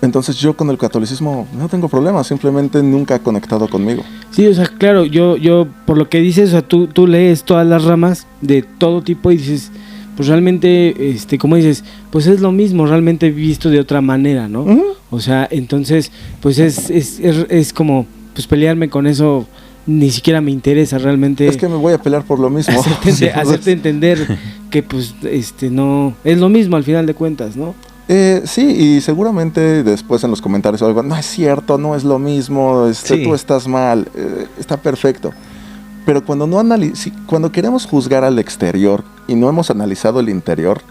Entonces yo con el catolicismo no tengo problema, simplemente nunca ha conectado conmigo. Sí, o sea, claro, yo por lo que dices, o sea, tú lees todas las ramas de todo tipo y dices, pues realmente, como dices, pues es lo mismo, realmente visto de otra manera, ¿no? Uh-huh. O sea, entonces, pues es como, pues pelearme con eso ni siquiera me interesa realmente. Es que me voy a pelear por lo mismo. Hacerte entender que pues no, es lo mismo al final de cuentas, ¿no? Sí, y seguramente después en los comentarios algo, no es cierto, no es lo mismo, Sí. tú estás mal, está perfecto. Pero cuando cuando queremos juzgar al exterior y no hemos analizado el interior,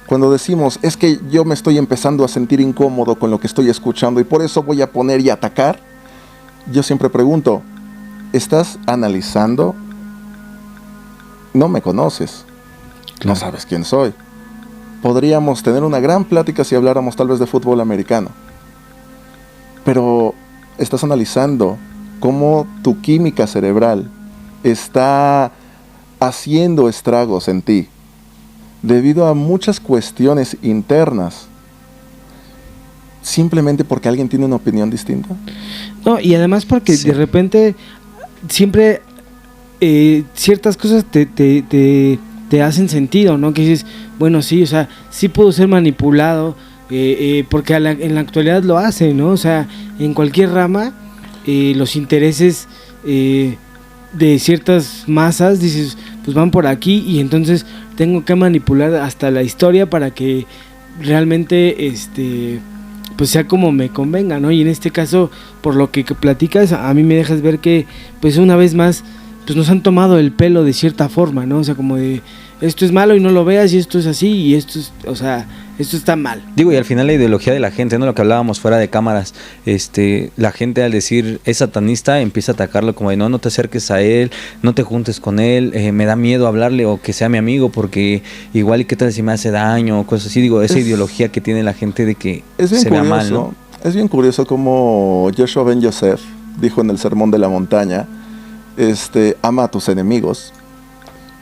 cuando decimos, es que yo me estoy empezando a sentir incómodo con lo que estoy escuchando y por eso voy a poner y atacar, yo siempre pregunto, ¿estás analizando? No me conoces, no sabes quién soy. Podríamos tener una gran plática si habláramos tal vez de fútbol americano. Pero estás analizando cómo tu química cerebral está haciendo estragos en ti debido a muchas cuestiones internas, simplemente porque alguien tiene una opinión distinta. No, y además porque Sí. de repente siempre ciertas cosas te hacen sentido, ¿no? Que dices, bueno, sí, o sea, sí puedo ser manipulado, porque en la actualidad lo hace, ¿no? O sea, en cualquier rama, los intereses de ciertas masas, dices, pues van por aquí y entonces tengo que manipular hasta la historia para que realmente, pues sea como me convenga, ¿no? Y en este caso, por lo que platicas, a mí me dejas ver que, pues una vez más, pues nos han tomado el pelo de cierta forma, ¿no? O sea, como de, esto es malo y no lo veas y esto es así y esto es, o sea, esto está mal. Digo, y al final la ideología de la gente, ¿no? Lo que hablábamos fuera de cámaras, la gente al decir es satanista empieza a atacarlo como de no te acerques a él, no te juntes con él, me da miedo hablarle o que sea mi amigo porque igual y qué tal si me hace daño o cosas así. Digo, esa ideología que tiene la gente de que Es bien se vea curioso, mal, ¿no? Es bien curioso como Joshua Ben Yosef dijo en el Sermón de la Montaña, ama a tus enemigos,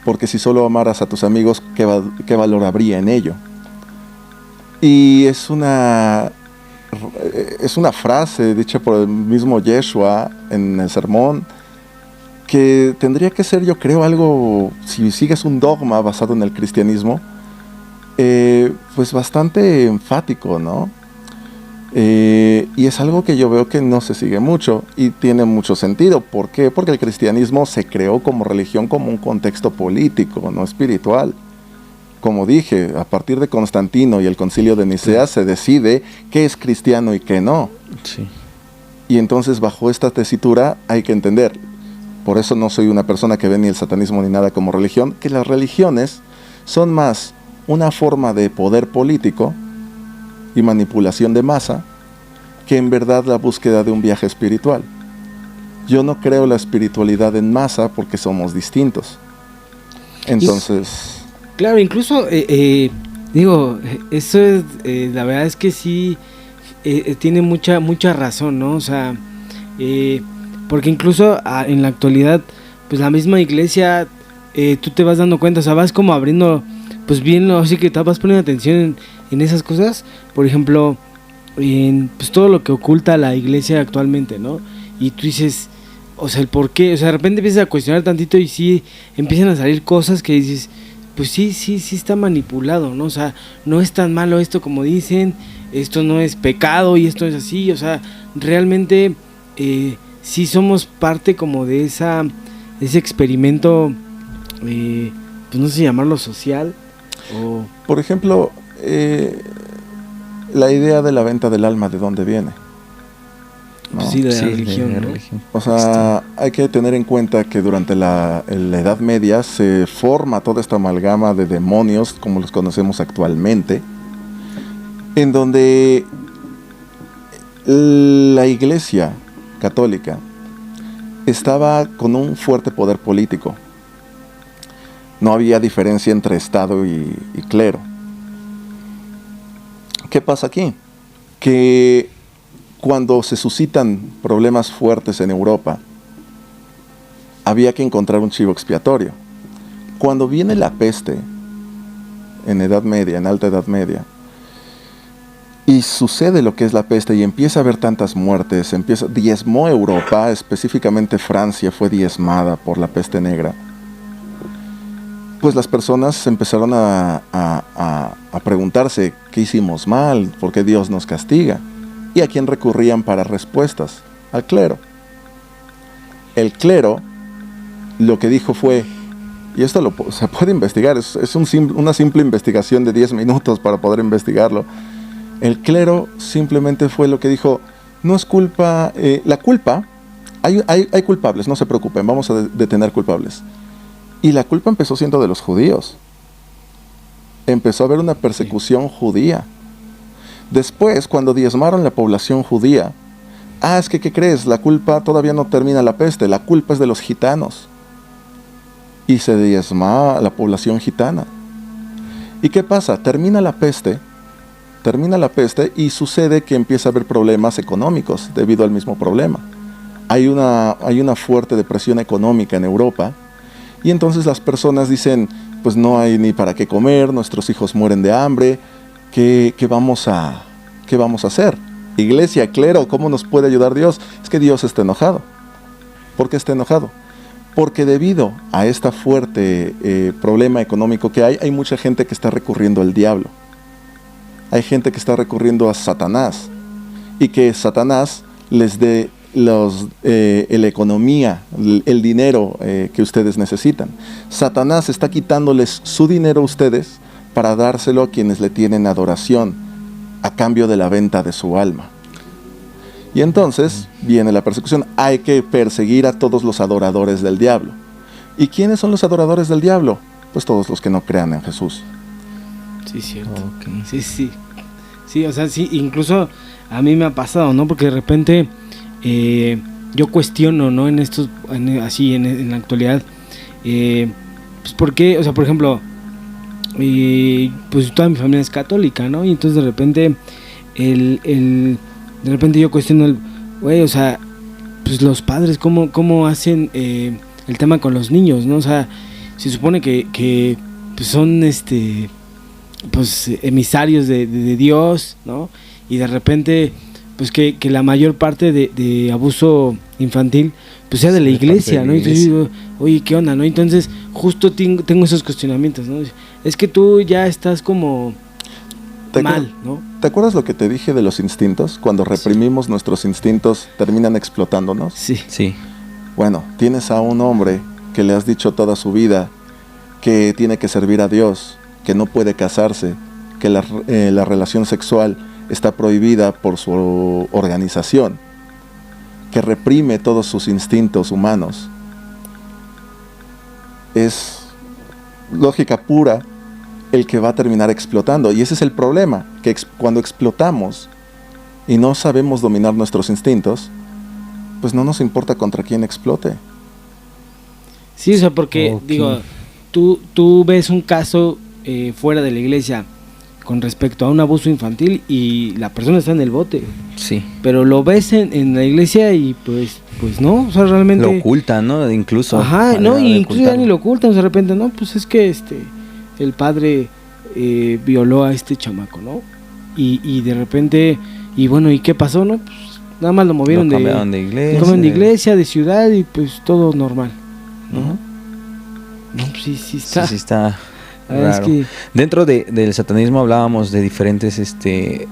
porque si solo amaras a tus amigos, ¿qué valor habría en ello? Y es una frase dicha por el mismo Yeshua en el sermón, que tendría que ser, yo creo, algo, si sigues un dogma basado en el cristianismo, pues bastante enfático, ¿no? Y es algo que yo veo que no se sigue mucho y tiene mucho sentido. ¿Por qué? Porque el cristianismo se creó como religión, como un contexto político, no espiritual. Como dije, a partir de Constantino y el Concilio de Nicea se decide qué es cristiano y qué no. Sí. Y entonces bajo esta tesitura hay que entender, por eso no soy una persona que ve ni el satanismo ni nada como religión, que las religiones son más una forma de poder político y manipulación de masa que en verdad la búsqueda de un viaje espiritual. Yo no creo la espiritualidad en masa porque somos distintos. Entonces... Claro, incluso, digo, eso es, la verdad es que sí, tiene mucha razón, ¿no? O sea, porque incluso en la actualidad, pues la misma iglesia, tú te vas dando cuenta, o sea, vas como abriendo, pues bien, así que te vas poniendo atención en esas cosas, por ejemplo, en pues todo lo que oculta la iglesia actualmente, ¿no? Y tú dices, o sea, el por qué, o sea, de repente empiezas a cuestionar tantito y sí empiezan a salir cosas que dices, pues sí está manipulado, ¿no? O sea, no es tan malo esto como dicen, esto no es pecado y esto es así, o sea, realmente sí somos parte como de ese experimento, pues no sé si llamarlo social o... Por ejemplo, la idea de la venta del alma, ¿de dónde viene? ¿No? Pues sí, de la Sí, religión, de ¿no? religión. O sea, hay que tener en cuenta que durante la Edad Media se forma toda esta amalgama de demonios, como los conocemos actualmente, en donde la Iglesia católica estaba con un fuerte poder político, No había diferencia entre Estado y clero. ¿Qué pasa aquí? Que cuando se suscitan problemas fuertes en Europa, había que encontrar un chivo expiatorio. Cuando viene la peste, en Edad Media, en Alta Edad Media, y sucede lo que es la peste y empieza a haber tantas muertes, diezmó Europa, específicamente Francia fue diezmada por la peste negra, pues las personas empezaron a preguntarse qué hicimos mal, por qué Dios nos castiga, y a quién recurrían para respuestas, al clero. El clero lo que dijo fue, y esto se puede investigar, es una simple investigación de 10 minutos para poder investigarlo. El clero simplemente fue lo que dijo, no es culpa, la culpa, hay culpables, no se preocupen, vamos a detener culpables. Y la culpa empezó siendo de los judíos. Empezó a haber una persecución judía. Después, cuando diezmaron la población judía, es que, ¿qué crees? La culpa todavía no termina la peste, la culpa es de los gitanos. Y se diezma la población gitana. ¿Y qué pasa? Termina la peste y sucede que empieza a haber problemas económicos debido al mismo problema. Hay una fuerte depresión económica en Europa y entonces las personas dicen, pues no hay ni para qué comer, nuestros hijos mueren de hambre, ¿qué vamos a hacer? Iglesia, clero, ¿cómo nos puede ayudar Dios? Es que Dios está enojado. ¿Por qué está enojado? Porque debido a este fuerte problema económico que hay mucha gente que está recurriendo al diablo. Hay gente que está recurriendo a Satanás y que Satanás les dé la economía, el dinero que ustedes necesitan. Satanás está quitándoles su dinero a ustedes para dárselo a quienes le tienen adoración a cambio de la venta de su alma. Y entonces viene la persecución. Hay que perseguir a todos los adoradores del diablo. ¿Y quiénes son los adoradores del diablo? Pues todos los que no crean en Jesús. Sí, cierto. Okay. Sí, o sea, sí, incluso a mí me ha pasado, ¿no? Porque de repente yo cuestiono, ¿no? En la actualidad, pues ¿por qué? O sea, por ejemplo, pues toda mi familia es católica, ¿no? Y entonces de repente de repente yo cuestiono o sea, pues los padres cómo hacen el tema con los niños, ¿no? O sea, se supone que pues son pues emisarios de Dios, ¿no? Y de repente pues que la mayor parte de abuso infantil pues sea de la iglesia, ¿no? Y entonces digo, oye, ¿qué onda, no? Entonces justo tengo esos cuestionamientos, ¿no? Es que tú ya estás como mal, ¿no? ¿Te acuerdas lo que te dije de los instintos? Cuando reprimimos nuestros instintos, terminan explotándonos. Sí. Bueno, tienes a un hombre que le has dicho toda su vida que tiene que servir a Dios, que no puede casarse, que la relación sexual está prohibida por su organización, que reprime todos sus instintos humanos. Es lógica pura el que va a terminar explotando. Y ese es el problema, que cuando explotamos y no sabemos dominar nuestros instintos, pues no nos importa contra quién explote. Sí, o sea, porque, digo, tú ves un caso fuera de la iglesia con respecto a un abuso infantil y la persona está en el bote. Sí. Pero lo ves en la iglesia y pues no, o sea, realmente... Lo ocultan, ¿no? Incluso. Ajá, no, y incluso ya ni lo ocultan, o sea, de repente, no, pues es que el padre violó a este chamaco, ¿no? Y de repente, y bueno, ¿y qué pasó, no? Pues nada más lo movieron de iglesia. De ciudad y pues todo normal, ¿no? No, pues sí está. Sí está raro. Es que... Dentro del satanismo hablábamos de diferentes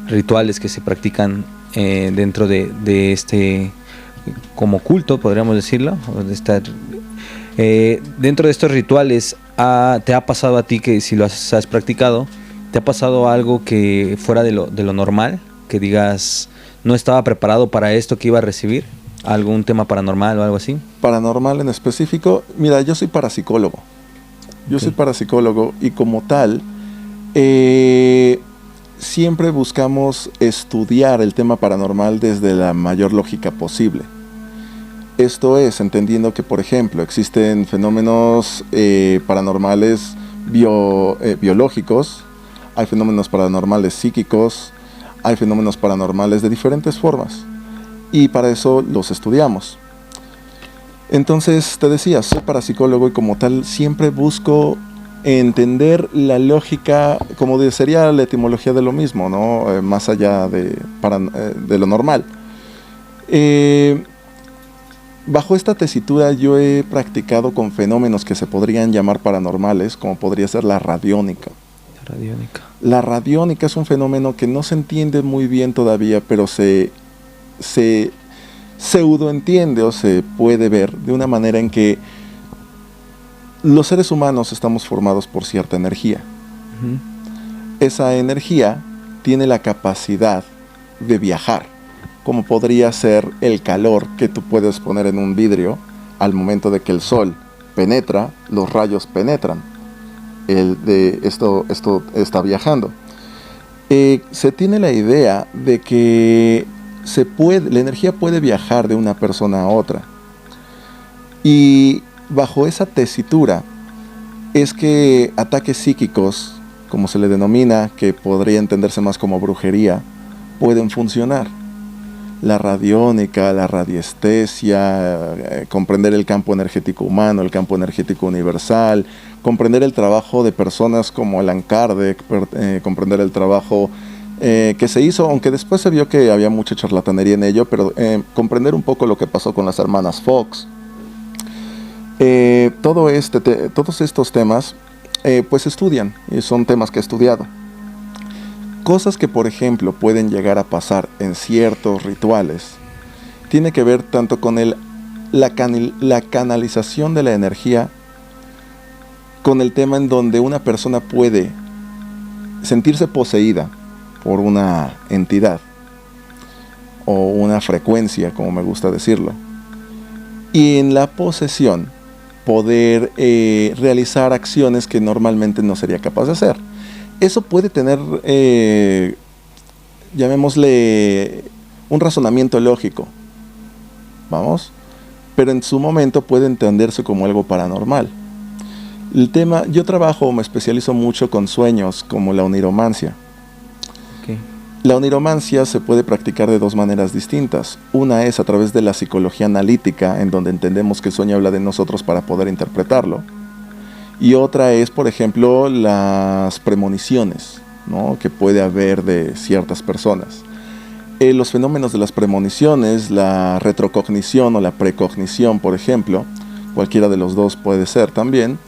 rituales que se practican dentro de este como culto, podríamos decirlo, dentro de estos rituales. ¿Te ha pasado a ti que si lo has practicado, te ha pasado algo que fuera de lo normal? Que digas, no estaba preparado para esto que iba a recibir, algún tema paranormal o algo así. Paranormal en específico, mira, yo soy parapsicólogo. Soy parapsicólogo y como tal, siempre buscamos estudiar el tema paranormal desde la mayor lógica posible. Esto es, entendiendo que, por ejemplo, existen fenómenos paranormales biológicos, hay fenómenos paranormales psíquicos, hay fenómenos paranormales de diferentes formas. Y para eso los estudiamos. Entonces, te decía, soy parapsicólogo y como tal siempre busco entender la lógica, como sería la etimología de lo mismo, ¿no? Más allá de lo normal. Bajo esta tesitura yo he practicado con fenómenos que se podrían llamar paranormales, como podría ser la radiónica. La radiónica es un fenómeno que no se entiende muy bien todavía, pero se pseudoentiende o se puede ver de una manera en que los seres humanos estamos formados por cierta energía. Esa energía tiene la capacidad de viajar, como podría ser el calor que tú puedes poner en un vidrio al momento de que el sol penetra, los rayos penetran. Esto está viajando. Se tiene la idea de que la energía puede viajar de una persona a otra. Y bajo esa tesitura es que ataques psíquicos, como se le denomina, que podría entenderse más como brujería, pueden funcionar. La radiónica, la radiestesia, comprender el campo energético humano, el campo energético universal, comprender el trabajo de personas como Allan Kardec, comprender el trabajo que se hizo, aunque después se vio que había mucha charlatanería en ello, pero comprender un poco lo que pasó con las hermanas Fox. Todos estos temas pues se estudian y son temas que he estudiado. Cosas que, por ejemplo, pueden llegar a pasar en ciertos rituales, tiene que ver tanto con la canalización de la energía, con el tema en donde una persona puede sentirse poseída por una entidad o una frecuencia, como me gusta decirlo, y en la posesión poder realizar acciones que normalmente no sería capaz de hacer. Eso puede tener, llamémosle, un razonamiento lógico, ¿vamos? Pero en su momento puede entenderse como algo paranormal. El tema, yo me especializo mucho con sueños, como la oniromancia. Okay. La oniromancia se puede practicar de dos maneras distintas. Una es a través de la psicología analítica, en donde entendemos que el sueño habla de nosotros para poder interpretarlo. Y otra es, por ejemplo, las premoniciones, ¿no?, que puede haber de ciertas personas. Los fenómenos de las premoniciones, la retrocognición o la precognición, por ejemplo, cualquiera de los dos puede ser también,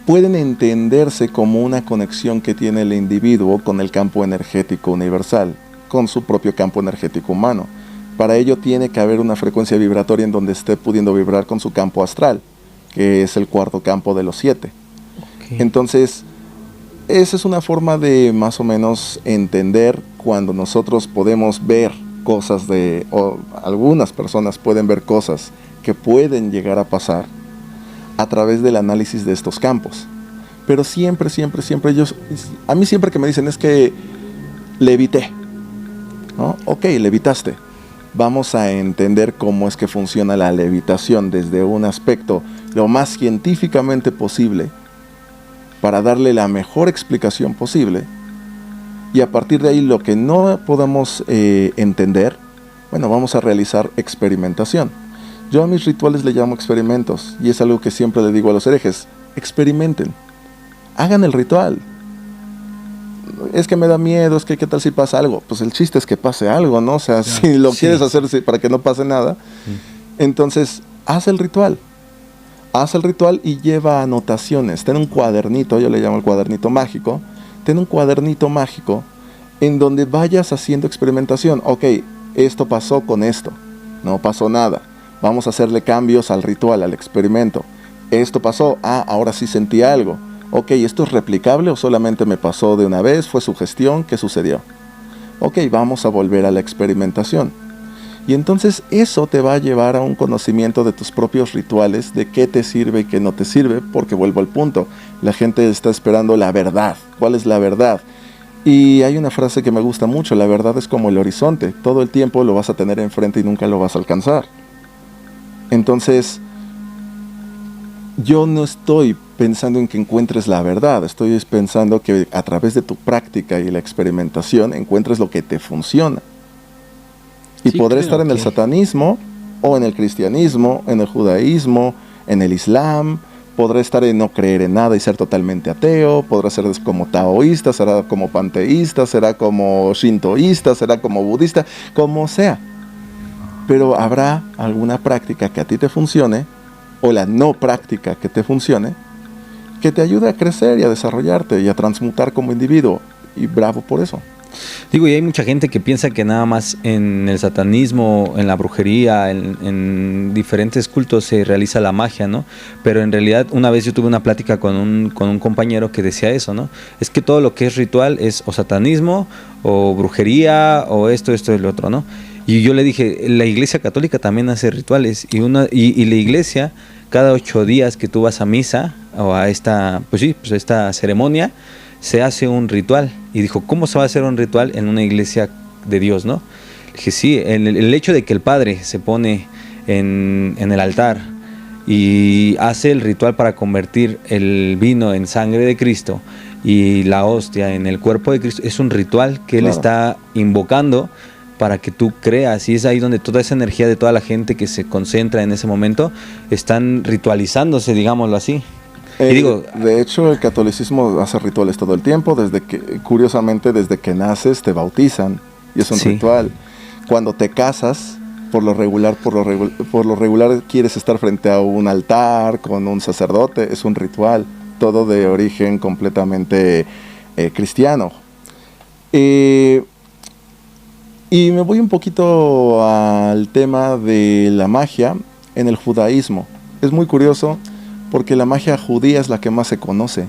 pueden entenderse como una conexión que tiene el individuo con el campo energético universal, con su propio campo energético humano. Para ello tiene que haber una frecuencia vibratoria en donde esté pudiendo vibrar con su campo astral, que es el cuarto campo de los 7. Okay. Entonces, esa es una forma de más o menos entender cuando nosotros podemos ver cosas o algunas personas pueden ver cosas que pueden llegar a pasar a través del análisis de estos campos. Pero siempre, a mí siempre que me dicen es que levité, ¿no? Ok, levitaste. Vamos a entender cómo es que funciona la levitación desde un aspecto lo más científicamente posible para darle la mejor explicación posible, y a partir de ahí lo que no podamos entender, bueno, vamos a realizar experimentación. Yo a mis rituales le llamo experimentos, y es algo que siempre le digo a los herejes: experimenten, hagan el ritual. Es que me da miedo, es que qué tal si pasa algo. Pues el chiste es que pase algo, ¿no? O sea, si lo quieres hacer para que no pase nada, entonces haz el ritual. Haz el ritual y lleva anotaciones. Ten un cuadernito, yo le llamo el cuadernito mágico. Ten un cuadernito mágico en donde vayas haciendo experimentación. Ok, esto pasó con esto, no pasó nada. Vamos a hacerle cambios al ritual, al experimento. Esto pasó, ahora sí sentí algo. Ok, ¿esto es replicable o solamente me pasó de una vez? ¿Fue sugestión? ¿Qué sucedió? Ok, vamos a volver a la experimentación. Y entonces eso te va a llevar a un conocimiento de tus propios rituales, de qué te sirve y qué no te sirve, porque vuelvo al punto. La gente está esperando la verdad. ¿Cuál es la verdad? Y hay una frase que me gusta mucho: la verdad es como el horizonte, todo el tiempo lo vas a tener enfrente y nunca lo vas a alcanzar. Entonces, yo no estoy pensando en que encuentres la verdad, estoy pensando que a través de tu práctica y la experimentación encuentres lo que te funciona. Y Sí, podré creo estar en el que- satanismo, o en el cristianismo, en el judaísmo, en el islam. Podré estar en no creer en nada y ser totalmente ateo. Podrá ser como taoísta, será como panteísta, será como shintoísta, será como budista, como sea. Pero habrá alguna práctica que a ti te funcione, o la no práctica que te funcione, que te ayude a crecer y a desarrollarte y a transmutar como individuo. Y bravo por eso. Digo, y hay mucha gente que piensa que nada más en el satanismo, en la brujería, en diferentes cultos se realiza la magia, ¿no? Pero en realidad una vez yo tuve una plática con un compañero que decía eso, ¿no? Es que todo lo que es ritual es o satanismo, o brujería, o esto y lo otro, ¿no? Y yo le dije, la Iglesia Católica también hace rituales, y la Iglesia, cada 8 días que tú vas a misa, o a esta, pues sí, pues esta ceremonia, se hace un ritual. Y dijo, ¿cómo se va a hacer un ritual en una iglesia de Dios, no? Le dije, sí, el hecho de que el padre se pone en el altar y hace el ritual para convertir el vino en sangre de Cristo y la hostia en el cuerpo de Cristo, es un ritual que él Claro. está invocando para que tú creas, y es ahí donde toda esa energía de toda la gente que se concentra en ese momento están ritualizándose, digámoslo así. Y digo, De hecho, el catolicismo hace rituales todo el tiempo. Curiosamente, desde que naces te bautizan y es un Sí. ritual. Cuando te casas, por lo regular quieres estar frente a un altar con un sacerdote, es un ritual, todo de origen completamente cristiano. Y me voy un poquito al tema de la magia en el judaísmo. Es muy curioso porque la magia judía es la que más se conoce.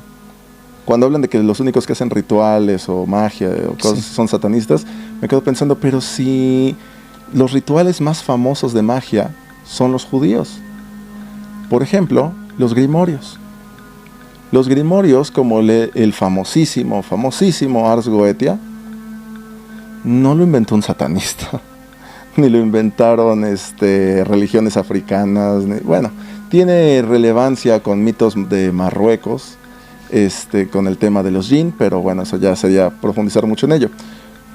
Cuando hablan de que los únicos que hacen rituales o magia o cosas Sí. son satanistas, me quedo pensando, pero si los rituales más famosos de magia son los judíos. Por ejemplo, los grimorios. Los grimorios, como el famosísimo Ars Goetia, no lo inventó un satanista, ni lo inventaron religiones africanas, bueno, tiene relevancia con mitos de Marruecos, con el tema de los jinn, pero bueno, eso ya sería profundizar mucho en ello.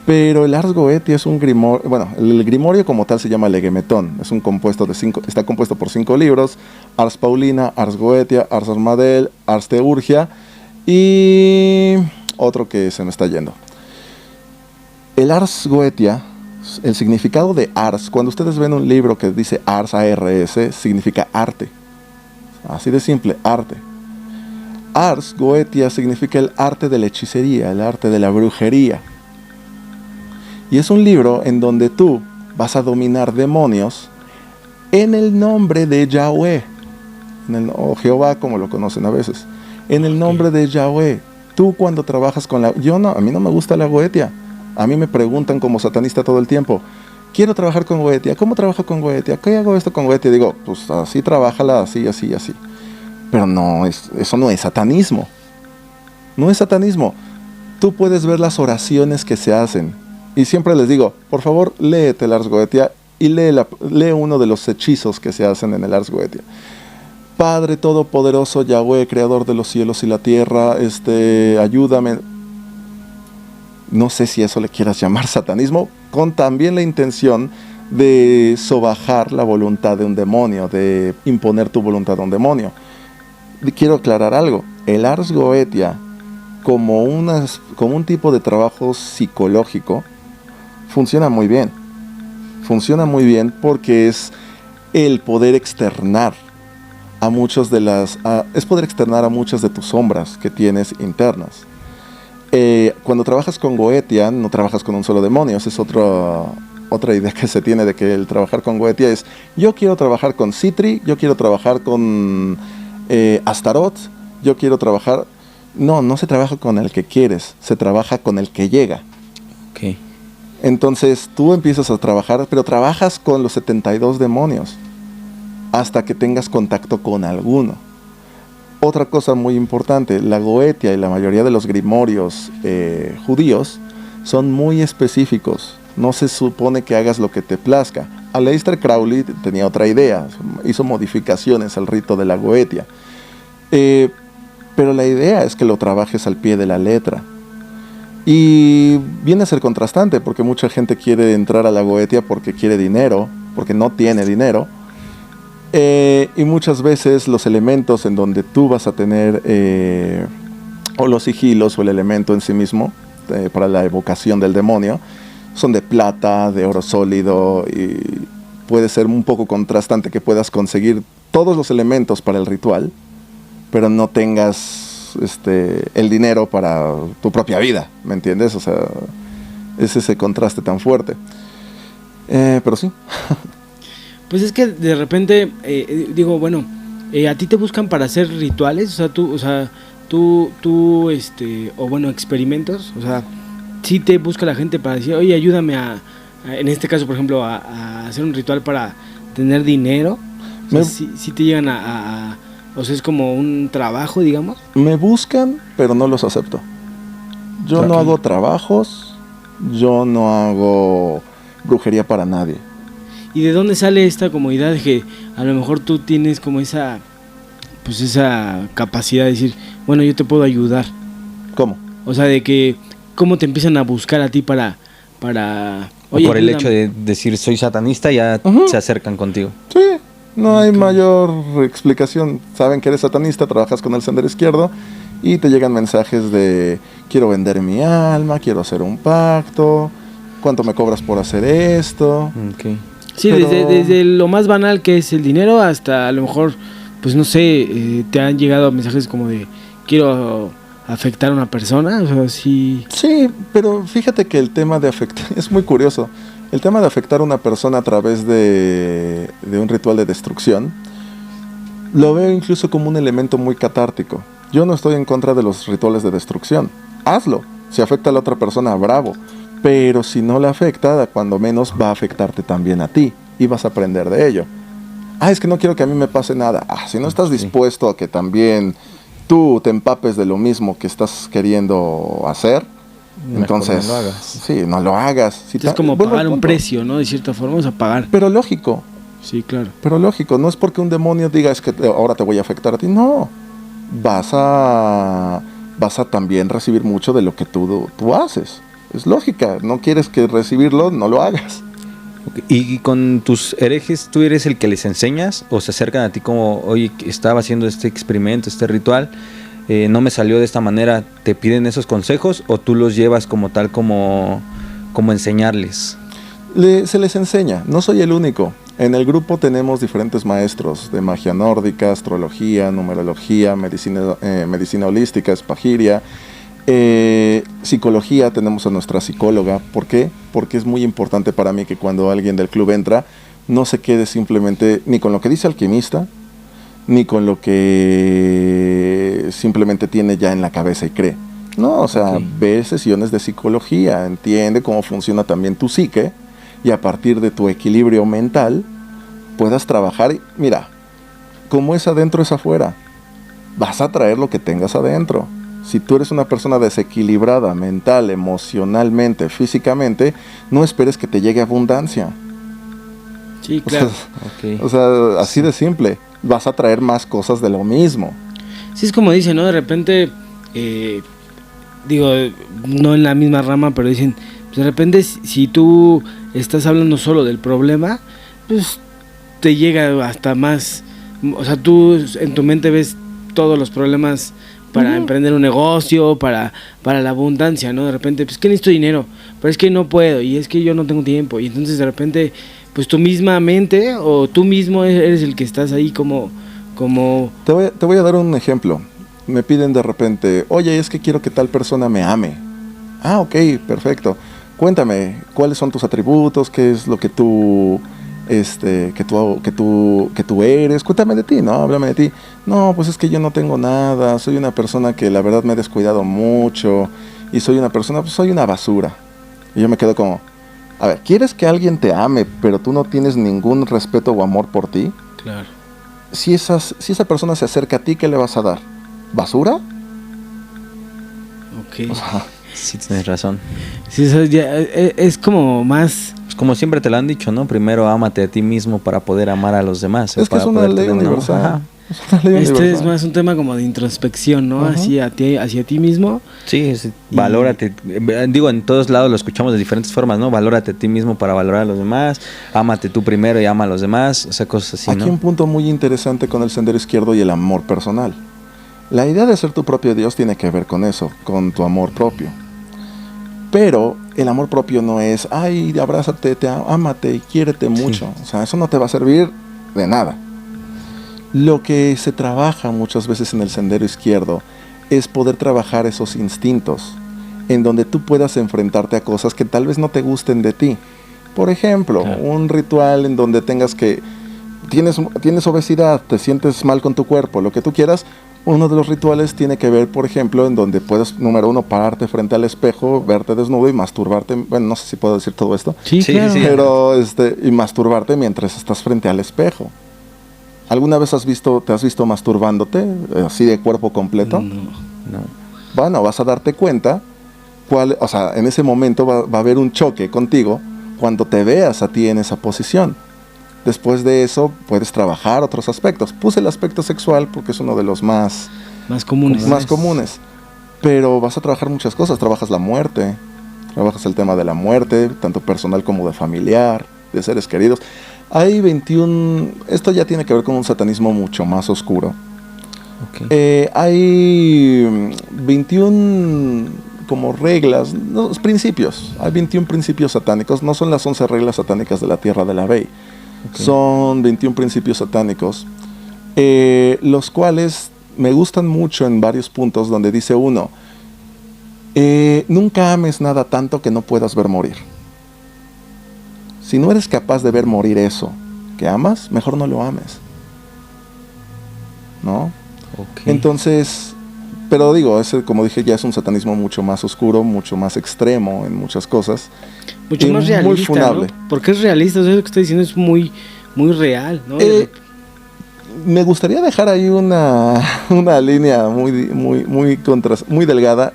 Pero el Ars Goetia es un grimorio, bueno, el grimorio como tal se llama Legemetón, es un compuesto de 5, está compuesto por 5 libros: Ars Paulina, Ars Goetia, Ars Armadel, Ars Teurgia y otro que se me está yendo. El Ars Goetia, el significado de Ars, cuando ustedes ven un libro que dice Ars, A-R-S, significa arte. Así de simple, arte. Ars Goetia significa el arte de la hechicería, el arte de la brujería. Y es un libro en donde tú vas a dominar demonios en el nombre de Yahweh, o Jehová como lo conocen a veces, en el nombre de Yahweh. Tú cuando trabajas con a mí no me gusta la Goetia. A mí me preguntan como satanista todo el tiempo, quiero trabajar con Goetia, ¿cómo trabajo con Goetia? ¿Qué hago esto con Goetia? Digo, pues así trabájala, así, así, así. Pero no, eso no es satanismo. No es satanismo. Tú puedes ver las oraciones que se hacen. Y siempre les digo, por favor, léete el Ars Goetia y lee uno de los hechizos que se hacen en el Ars Goetia. Padre Todopoderoso, Yahweh, Creador de los cielos y la tierra, ayúdame. No sé si eso le quieras llamar satanismo, con también la intención de sobajar la voluntad de un demonio, de imponer tu voluntad a un demonio. Y quiero aclarar algo, el Ars Goetia, como un tipo de trabajo psicológico, funciona muy bien. Funciona muy bien porque es el poder externar a muchas de tus sombras que tienes internas. Cuando trabajas con Goetia, no trabajas con un solo demonio. Esa es otra idea que se tiene de que el trabajar con Goetia es: yo quiero trabajar con Sitri, yo quiero trabajar con Astaroth, yo quiero trabajar... No se trabaja con el que quieres, se trabaja con el que llega. ok. Entonces tú empiezas a trabajar, pero trabajas con los 72 demonios hasta que tengas contacto con alguno. Otra cosa muy importante, la Goetia y la mayoría de los grimorios judíos son muy específicos. No se supone que hagas lo que te plazca. Aleister Crowley tenía otra idea, hizo modificaciones al rito de la Goetia. Pero la idea es que lo trabajes al pie de la letra. Y viene a ser contrastante, porque mucha gente quiere entrar a la Goetia porque quiere dinero, porque no tiene dinero. Y muchas veces los elementos en donde tú vas a tener, o los sigilos o el elemento en sí mismo, para la evocación del demonio, son de plata, de oro sólido, y puede ser un poco contrastante que puedas conseguir todos los elementos para el ritual, pero no tengas el dinero para tu propia vida, ¿me entiendes? O sea, es ese contraste tan fuerte. Pero sí. Pues es que de repente, digo, bueno, a ti te buscan para hacer rituales, o bueno, experimentos, o sea, sí te busca la gente para decir, oye, ayúdame en este caso, por ejemplo, a hacer un ritual para tener dinero. O sea, sí te llegan o sea, es como un trabajo, digamos. Me buscan, pero no los acepto. Yo no hago trabajos, yo no hago brujería para nadie. ¿Y de dónde sale esta comodidad de que a lo mejor tú tienes como esa capacidad de decir, bueno, yo te puedo ayudar? ¿Cómo? O sea, de que cómo te empiezan a buscar a ti para oye, por el hecho de decir soy satanista, ya se acercan contigo. Sí, no hay mayor explicación. Saben que eres satanista, trabajas con el sendero izquierdo y te llegan mensajes de quiero vender mi alma, quiero hacer un pacto, ¿cuánto me cobras por hacer esto? Okay. Sí, pero desde lo más banal que es el dinero hasta a lo mejor, pues no sé, te han llegado mensajes como de quiero afectar a una persona, o sea, sí. Sí, pero fíjate que el tema de afectar, es muy curioso, el tema de afectar a una persona a través de un ritual de destrucción, lo veo incluso como un elemento muy catártico. Yo no estoy en contra de los rituales de destrucción, hazlo, si afecta a la otra persona, bravo. Pero si no le afecta, cuando menos va a afectarte también a ti y vas a aprender de ello. Es que no quiero que a mí me pase nada. Si no estás dispuesto a que también tú te empapes de lo mismo que estás queriendo hacer, mejor entonces no lo hagas. Sí, no lo hagas. Si es como pagar un precio, ¿no? De cierta forma vamos a pagar. Pero lógico. Sí, claro. Pero lógico, no es porque un demonio diga es que ahora te voy a afectar a ti. No, vas a también recibir mucho de lo que tú haces. Es lógica, no quieres que recibirlo, no lo hagas. Okay. ¿Y con tus herejes tú eres el que les enseñas o se acercan a ti como, oye, estaba haciendo este experimento, este ritual, no me salió de esta manera, te piden esos consejos o tú los llevas como tal, como enseñarles? Se les enseña, no soy el único. En el grupo tenemos diferentes maestros de magia nórdica, astrología, numerología, medicina holística, espagiria. Psicología, tenemos a nuestra psicóloga. ¿Por qué? Porque es muy importante para mí que cuando alguien del club entra no se quede simplemente ni con lo que dice alquimista ni con lo que simplemente tiene ya en la cabeza y cree. No, o sea, ve sesiones de psicología, entiende cómo funciona también tu psique y a partir de tu equilibrio mental puedas trabajar. Mira, como es adentro es afuera, vas a traer lo que tengas adentro. Si tú eres una persona desequilibrada mental, emocionalmente, físicamente, no esperes que te llegue abundancia. Sí, claro. O sea, así de simple. Vas a traer más cosas de lo mismo. Sí, es como dicen, ¿no? De repente, digo, no en la misma rama, pero dicen, pues de repente si tú estás hablando solo del problema, pues te llega hasta más. O sea, tú en tu mente ves todos los problemas para emprender un negocio, para la abundancia, ¿no? De repente, pues que necesito dinero, pero es que no puedo, y es que yo no tengo tiempo, y entonces de repente, pues tu misma mente, o tú mismo eres el que estás ahí como... Te voy a dar un ejemplo. Me piden de repente, oye, es que quiero que tal persona me ame. Ok, perfecto. Cuéntame, ¿cuáles son tus atributos? ¿Qué es lo que tú eres? Cuéntame de ti, ¿no? Háblame de ti. No, pues es que yo no tengo nada, soy una persona que la verdad me he descuidado mucho y soy una persona, pues soy una basura. Y yo me quedo como, a ver, ¿quieres que alguien te ame, pero tú no tienes ningún respeto o amor por ti? Claro. Si esa persona se acerca a ti, ¿qué le vas a dar? basura. Ok. O sea, Sí, tienes razón. Sí, eso ya es como más... Pues como siempre te lo han dicho, ¿no? Primero ámate a ti mismo para poder amar a los demás. es que para es una poder ley tener, ¿no? universal. Ajá. Es una ley Este universal. es más un tema como de introspección, ¿no? Ajá. Hacia ti mismo. Sí, valórate. Digo, en todos lados lo escuchamos de diferentes formas, ¿no? Valórate a ti mismo para valorar a los demás. Ámate tú primero y ama a los demás. O sea, cosas así, Aquí ¿no? un punto muy interesante con el sendero izquierdo y el amor personal. La idea de ser tu propio Dios tiene que ver con eso, con tu amor propio. Pero el amor propio no es, ay, abrázate, ámate y quiérete mucho. O sea, eso no te va a servir de nada. Lo que se trabaja muchas veces en el sendero izquierdo es poder trabajar esos instintos, en donde tú puedas enfrentarte a cosas que tal vez no te gusten de ti. Por ejemplo, Claro. un ritual en donde tengas que... Tienes obesidad, te sientes mal con tu cuerpo, lo que tú quieras. Uno de los rituales tiene que ver, por ejemplo, en donde puedes, número uno, pararte frente al espejo, verte desnudo y masturbarte. Bueno, no sé si puedo decir todo esto. Sí, Sí, claro. sí, sí. Pero, y masturbarte mientras estás frente al espejo. ¿Alguna vez te has visto masturbándote, así de cuerpo completo? No. No. Bueno, vas a darte cuenta o sea, en ese momento va a haber un choque contigo cuando te veas a ti en esa posición. Después de eso puedes trabajar otros aspectos. Puse el aspecto sexual porque es uno de los más comunes. Pero vas a trabajar muchas cosas. Trabajas la muerte, trabajas el tema de la muerte, tanto personal como de familiar, de seres queridos. Hay 21... Esto ya tiene que ver con un satanismo mucho más oscuro. Ok. Hay 21 como reglas, no, principios. Hay 21 principios satánicos. No son las 11 reglas satánicas de la Tierra de la Bey. Ok. Son 21 principios satánicos, los cuales me gustan mucho en varios puntos, donde dice uno, nunca ames nada tanto que no puedas ver morir. Si no eres capaz de ver morir eso que amas, mejor no lo ames. ¿No? Ok. Entonces, pero digo, ese, como dije, ya es un satanismo mucho más oscuro, mucho más extremo en muchas cosas. Mucho y más muy realista, funable. ¿no? Porque es realista, o sea, lo que estoy diciendo es muy real, ¿no? Me gustaría dejar ahí una línea muy delgada,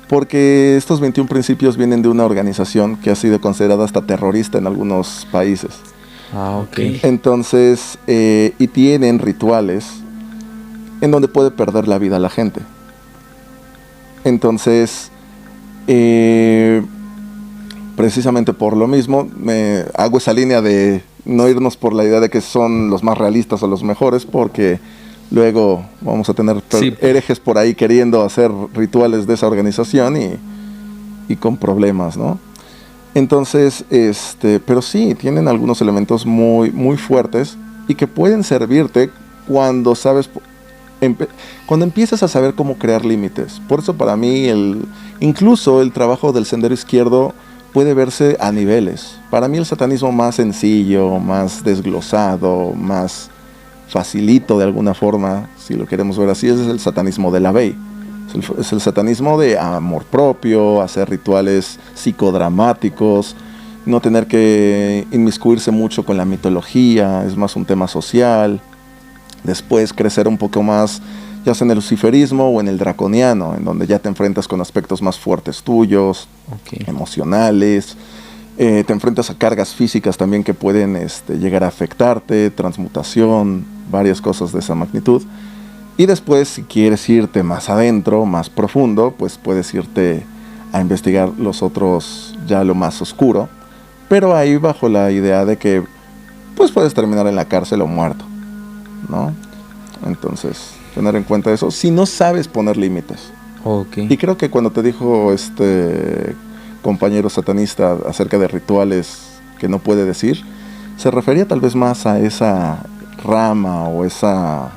porque estos 21 principios vienen de una organización que ha sido considerada hasta terrorista en algunos países. Ah, ok. Entonces, y tienen rituales en donde puede perder la vida la gente. Entonces, precisamente por lo mismo, me hago esa línea de no irnos por la idea de que son los más realistas o los mejores, porque luego vamos a tener herejes por ahí queriendo hacer rituales de esa organización y con problemas, ¿no? Entonces, pero sí, tienen algunos elementos muy, muy fuertes y que pueden servirte cuando sabes, cuando empiezas a saber cómo crear límites. Por eso para mí, incluso el trabajo del sendero izquierdo puede verse a niveles. Para mí el satanismo más sencillo, más desglosado, más facilito de alguna forma, si lo queremos ver así, es el satanismo de la Bey. Es el satanismo de amor propio, hacer rituales psicodramáticos, no tener que inmiscuirse mucho con la mitología, es más un tema social. Después crecer un poco más, ya sea en el luciferismo o en el draconiano, en donde ya te enfrentas con aspectos más fuertes tuyos, Ok. emocionales, te enfrentas a cargas físicas también que pueden llegar a afectarte, transmutación, varias cosas de esa magnitud. Y después, si quieres irte más adentro, más profundo, pues puedes irte a investigar los otros, ya lo más oscuro, pero ahí bajo la idea de que pues puedes terminar en la cárcel o muerto, ¿no? Entonces, tener en cuenta eso, si no sabes poner límites. Ok. Y creo que cuando te dijo este compañero satanista acerca de rituales que no puede decir, se refería tal vez más a esa rama o esa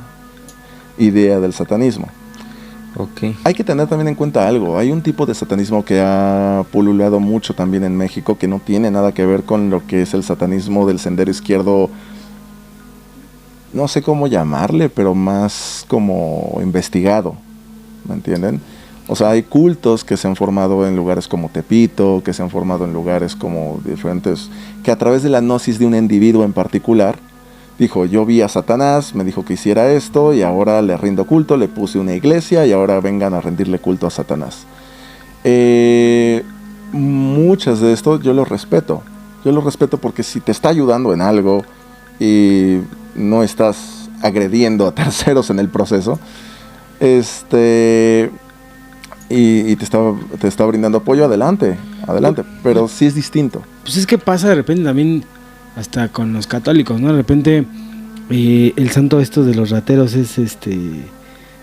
idea del satanismo. Ok. Hay que tener también en cuenta algo. Hay un tipo de satanismo que ha pululado mucho también en México, que no tiene nada que ver con lo que es el satanismo del sendero izquierdo, no sé cómo llamarle, pero más como investigado, ¿me entienden? O sea, hay cultos que se han formado en lugares como Tepito, que se han formado en lugares como diferentes, que a través de la gnosis de un individuo en particular, Dijo, yo vi a Satanás, me dijo que hiciera esto y ahora le rindo culto, le puse una iglesia y ahora vengan a rendirle culto a Satanás. Muchas de esto yo lo respeto. Yo lo respeto porque si te está ayudando en algo y no estás agrediendo a terceros en el proceso, y te está brindando apoyo, adelante. Pero sí es distinto. Pues es que pasa de repente también hasta con los católicos, ¿no? De repente el santo esto de los rateros es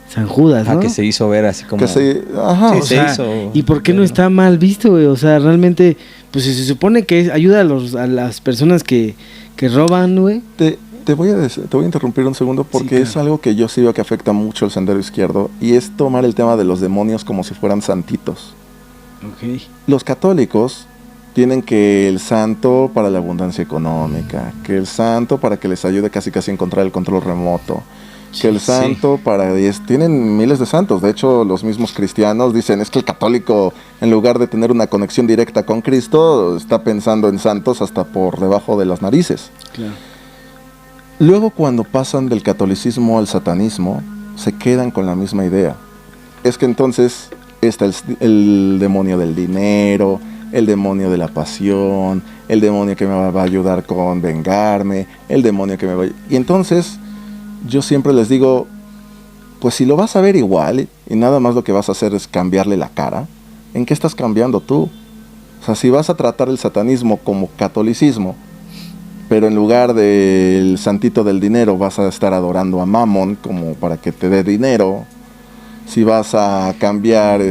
San Judas, ¿no? Que se hizo ver así como... Ajá. Sí, O sea, hizo... ¿y por qué no está mal visto, güey? O sea, realmente, pues se supone que ayuda a las personas que roban, güey. Te voy a interrumpir un segundo porque Sí, claro. es algo que yo sí veo que afecta mucho al sendero izquierdo y es tomar el tema de los demonios como si fueran santitos. Ok. Los católicos tienen que el santo para la abundancia económica, que el santo para que les ayude casi a encontrar el control remoto, que el santo para... Tienen miles de santos. De hecho, los mismos cristianos dicen, es que el católico, en lugar de tener una conexión directa con Cristo, está pensando en santos hasta por debajo de las narices. Claro. Luego, cuando pasan del catolicismo al satanismo, se quedan con la misma idea. Es que entonces está el demonio del dinero, el demonio de la pasión, el demonio que me va a ayudar con vengarme, el demonio que me va a... Y entonces, yo siempre les digo, pues si lo vas a ver igual y nada más lo que vas a hacer es cambiarle la cara, ¿en qué estás cambiando tú? O sea, si vas a tratar el satanismo como catolicismo, pero en lugar del santito del dinero vas a estar adorando a Mammon como para que te dé dinero. Si vas a cambiar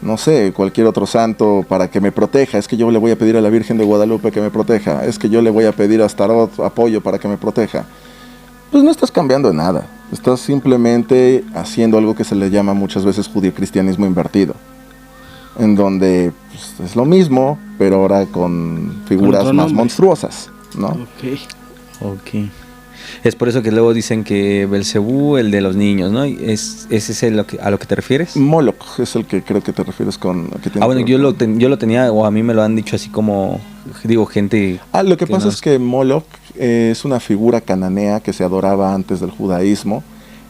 no sé, cualquier otro santo para que me proteja, es que yo le voy a pedir a la Virgen de Guadalupe que me proteja, es que yo le voy a pedir a Starot apoyo para que me proteja. Pues no estás cambiando nada, estás simplemente haciendo algo que se le llama muchas veces judio-cristianismo invertido, en donde pues, es lo mismo, pero ahora con figuras otro más nombre. monstruosas, ¿no? Ok. Es por eso que luego dicen que Belcebú, el de los niños, ¿no? ¿Es ese a lo que te refieres? Moloch es el que creo que te refieres con... Que tiene Bueno, que ver con- yo lo tenía, o a mí me lo han dicho así como, digo, gente... Lo que pasa no es que Moloch es una figura cananea que se adoraba antes del judaísmo,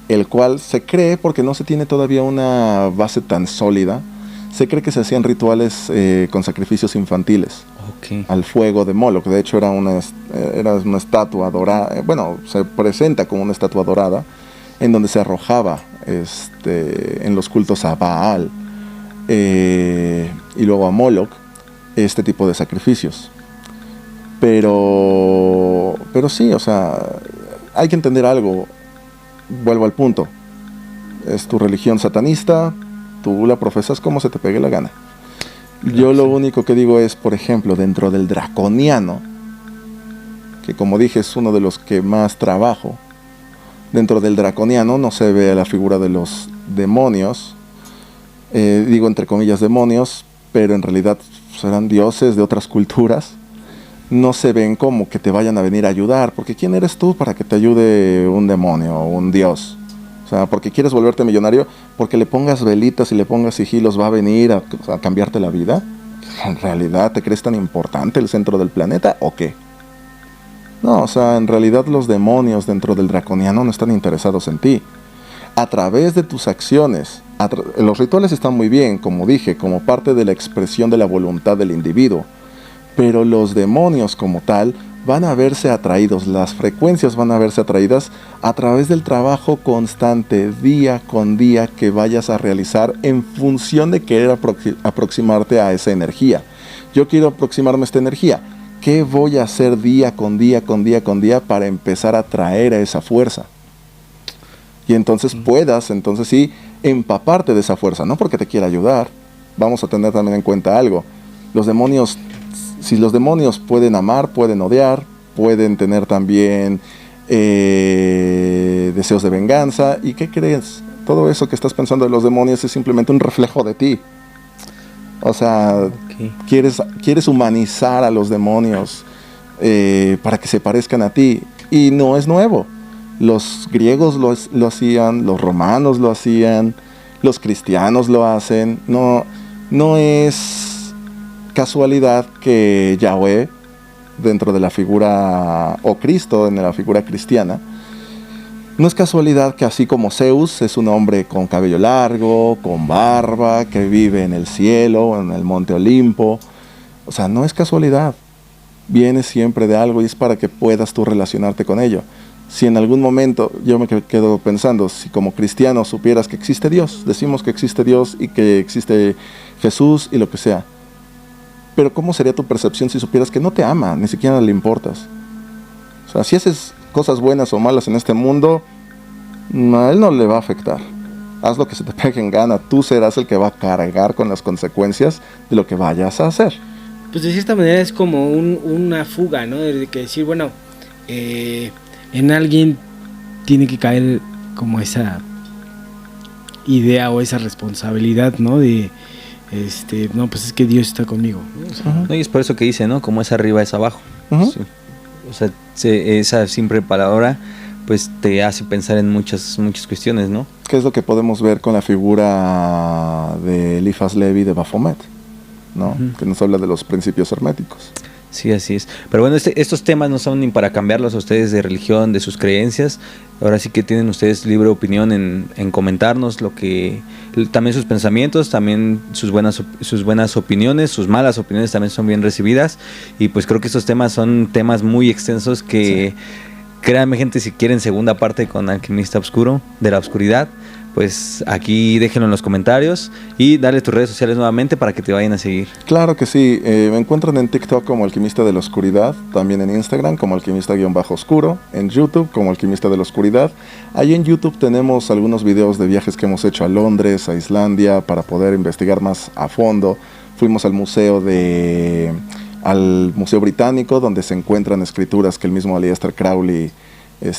el cual se cree, porque no se tiene todavía una base tan sólida, se cree que se hacían rituales con sacrificios infantiles Ok. al fuego de Moloch. De hecho era una estatua dorada, bueno, se presenta como una estatua dorada, en donde se arrojaba en los cultos a Baal y luego a Moloch este tipo de sacrificios. Pero sí, o sea, hay que entender algo. Vuelvo al punto. Es tu religión satanista, tú la profesas como se te pegue la gana. Yo lo único que digo es, por ejemplo, dentro del draconiano, que como dije es uno de los que más trabajo, dentro del draconiano no se ve la figura de los demonios, digo entre comillas demonios, pero en realidad serán dioses de otras culturas. No se ven como que te vayan a venir a ayudar, porque ¿quién eres tú para que te ayude un demonio o un dios? O sea, porque quieres volverte millonario, porque le pongas velitas y le pongas sigilos va a venir a cambiarte la vida. ¿En realidad te crees tan importante el centro del planeta o qué? No, o sea, en realidad los demonios dentro del draconiano no están interesados en ti. A través de tus acciones, los rituales están muy bien, como dije, como parte de la expresión de la voluntad del individuo. Pero los demonios como tal van a verse atraídos, las frecuencias van a verse atraídas a través del trabajo constante, día con día, que vayas a realizar en función de querer aproximarte a esa energía. Yo quiero aproximarme a esta energía. ¿Qué voy a hacer día con día, con día, con día para empezar a atraer a esa fuerza? Y entonces puedas, entonces sí, empaparte de esa fuerza, no porque te quiera ayudar. Vamos a tener también en cuenta algo. Los demonios... Si los demonios pueden amar, pueden odiar, pueden tener también deseos de venganza. ¿Y qué crees? Todo eso que estás pensando de los demonios es simplemente un reflejo de ti. O sea, quieres humanizar a los demonios para que se parezcan a ti. Y no es nuevo. Los griegos lo hacían, los romanos lo hacían, los cristianos lo hacen. No es casualidad que Yahweh dentro de la figura, o Cristo en la figura cristiana, no es casualidad que así como Zeus es un hombre con cabello largo, con barba, que vive en el cielo, en el monte Olimpo, o sea, no es casualidad, viene siempre de algo y es para que puedas tú relacionarte con ello. Si en algún momento, yo me quedo pensando, si como cristiano supieras que existe Dios, decimos que existe Dios y que existe Jesús y lo que sea, pero ¿cómo sería tu percepción si supieras que no te ama, ni siquiera le importas? O sea, si haces cosas buenas o malas en este mundo, a él no le va a afectar. Haz lo que se te pegue en gana, tú serás el que va a cargar con las consecuencias de lo que vayas a hacer. Pues de cierta manera es como una fuga, ¿no? De que decir, bueno, en alguien tiene que caer como esa idea o esa responsabilidad, ¿no? De, no, pues es que Dios está conmigo, ¿no? O sea, no, y es por eso que dice, ¿no? Como es arriba es abajo. Sí. O sea, esa simple palabra pues te hace pensar en muchas cuestiones, ¿no? ¿Qué es lo que podemos ver con la figura de Eliphas Levi de Baphomet, ¿no? Que nos habla de los principios herméticos. Sí, así es. Pero bueno, estos temas no son ni para cambiarlos a ustedes de religión, de sus creencias. Ahora sí que tienen ustedes libre opinión en comentarnos también sus pensamientos, también sus buenas opiniones, sus malas opiniones también son bien recibidas. Y pues creo que estos temas son temas muy extensos que, créanme gente, si quieren segunda parte con Alquimista Oscuro, de la Oscuridad, pues aquí déjenlo en los comentarios y dale tus redes sociales nuevamente para que te vayan a seguir. Claro que sí, me encuentran en TikTok como Alquimista de la Oscuridad, también en Instagram como Alquimista-Oscuro, en YouTube como Alquimista de la Oscuridad. Ahí en YouTube tenemos algunos videos de viajes que hemos hecho a Londres, a Islandia, para poder investigar más a fondo. Fuimos al museo británico, donde se encuentran escrituras que el mismo Aleister Crowley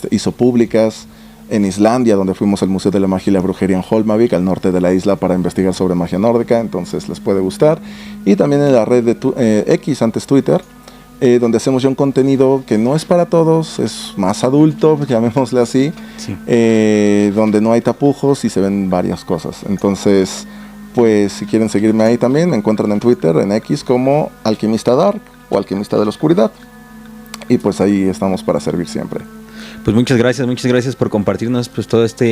hizo públicas. En Islandia, donde fuimos al Museo de la Magia y la Brujería en Holmavik, al norte de la isla, para investigar sobre magia nórdica, entonces les puede gustar. Y también en la red de X, antes Twitter, donde hacemos ya un contenido que no es para todos, es más adulto, llamémosle así, sí. Donde no hay tapujos y se ven varias cosas. Entonces, pues si quieren seguirme ahí también, me encuentran en Twitter, en X, como Alquimista Dark o Alquimista de la Oscuridad. Y pues ahí estamos para servir siempre. Pues muchas gracias por compartirnos pues toda esta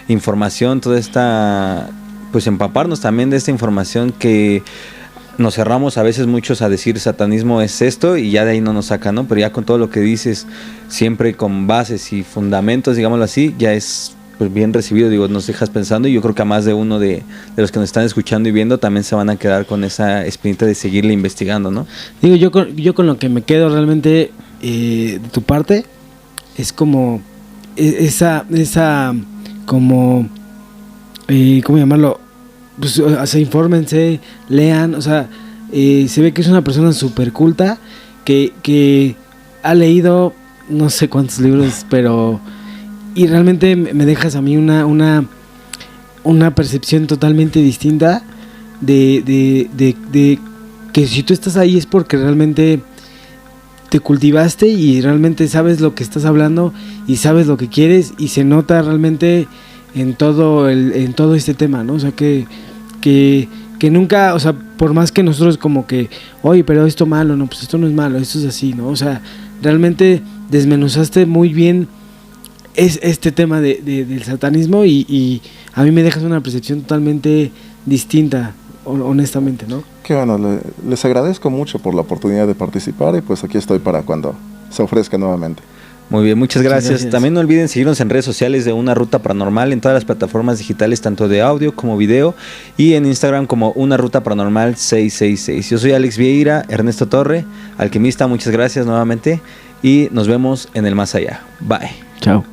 información, toda esta, pues empaparnos también de esta información que nos cerramos a veces muchos a decir satanismo es esto y ya de ahí no nos saca, ¿no? Pero ya con todo lo que dices, siempre con bases y fundamentos, digámoslo así, ya es pues bien recibido, digo, nos dejas pensando y yo creo que a más de uno de los que nos están escuchando y viendo también se van a quedar con esa espinita de seguirle investigando, ¿no? Digo, yo con lo que me quedo realmente de tu parte es como esa como ¿cómo llamarlo? Pues, o sea, infórmense, lean, o sea, se ve que es una persona súper culta que ha leído no sé cuántos libros, pero y realmente me dejas a mí una percepción totalmente distinta de que si tú estás ahí es porque realmente te cultivaste y realmente sabes lo que estás hablando y sabes lo que quieres y se nota realmente en todo este tema, ¿no? O sea que nunca, o sea, por más que nosotros como que, oye, pero esto malo, no, pues esto no es malo, esto es así, ¿no? O sea, realmente desmenuzaste muy bien este tema del satanismo y a mí me dejas una percepción totalmente distinta, honestamente, ¿no? Qué bueno, les agradezco mucho por la oportunidad de participar y pues aquí estoy para cuando se ofrezca nuevamente. Muy bien, muchas gracias. También no olviden seguirnos en redes sociales de Una Ruta Paranormal, en todas las plataformas digitales, tanto de audio como video, y en Instagram como Una Ruta Paranormal 666. Yo soy Alex Vieira, Ernesto Torre, Alquimista, muchas gracias nuevamente y nos vemos en el más allá. Bye. Chao.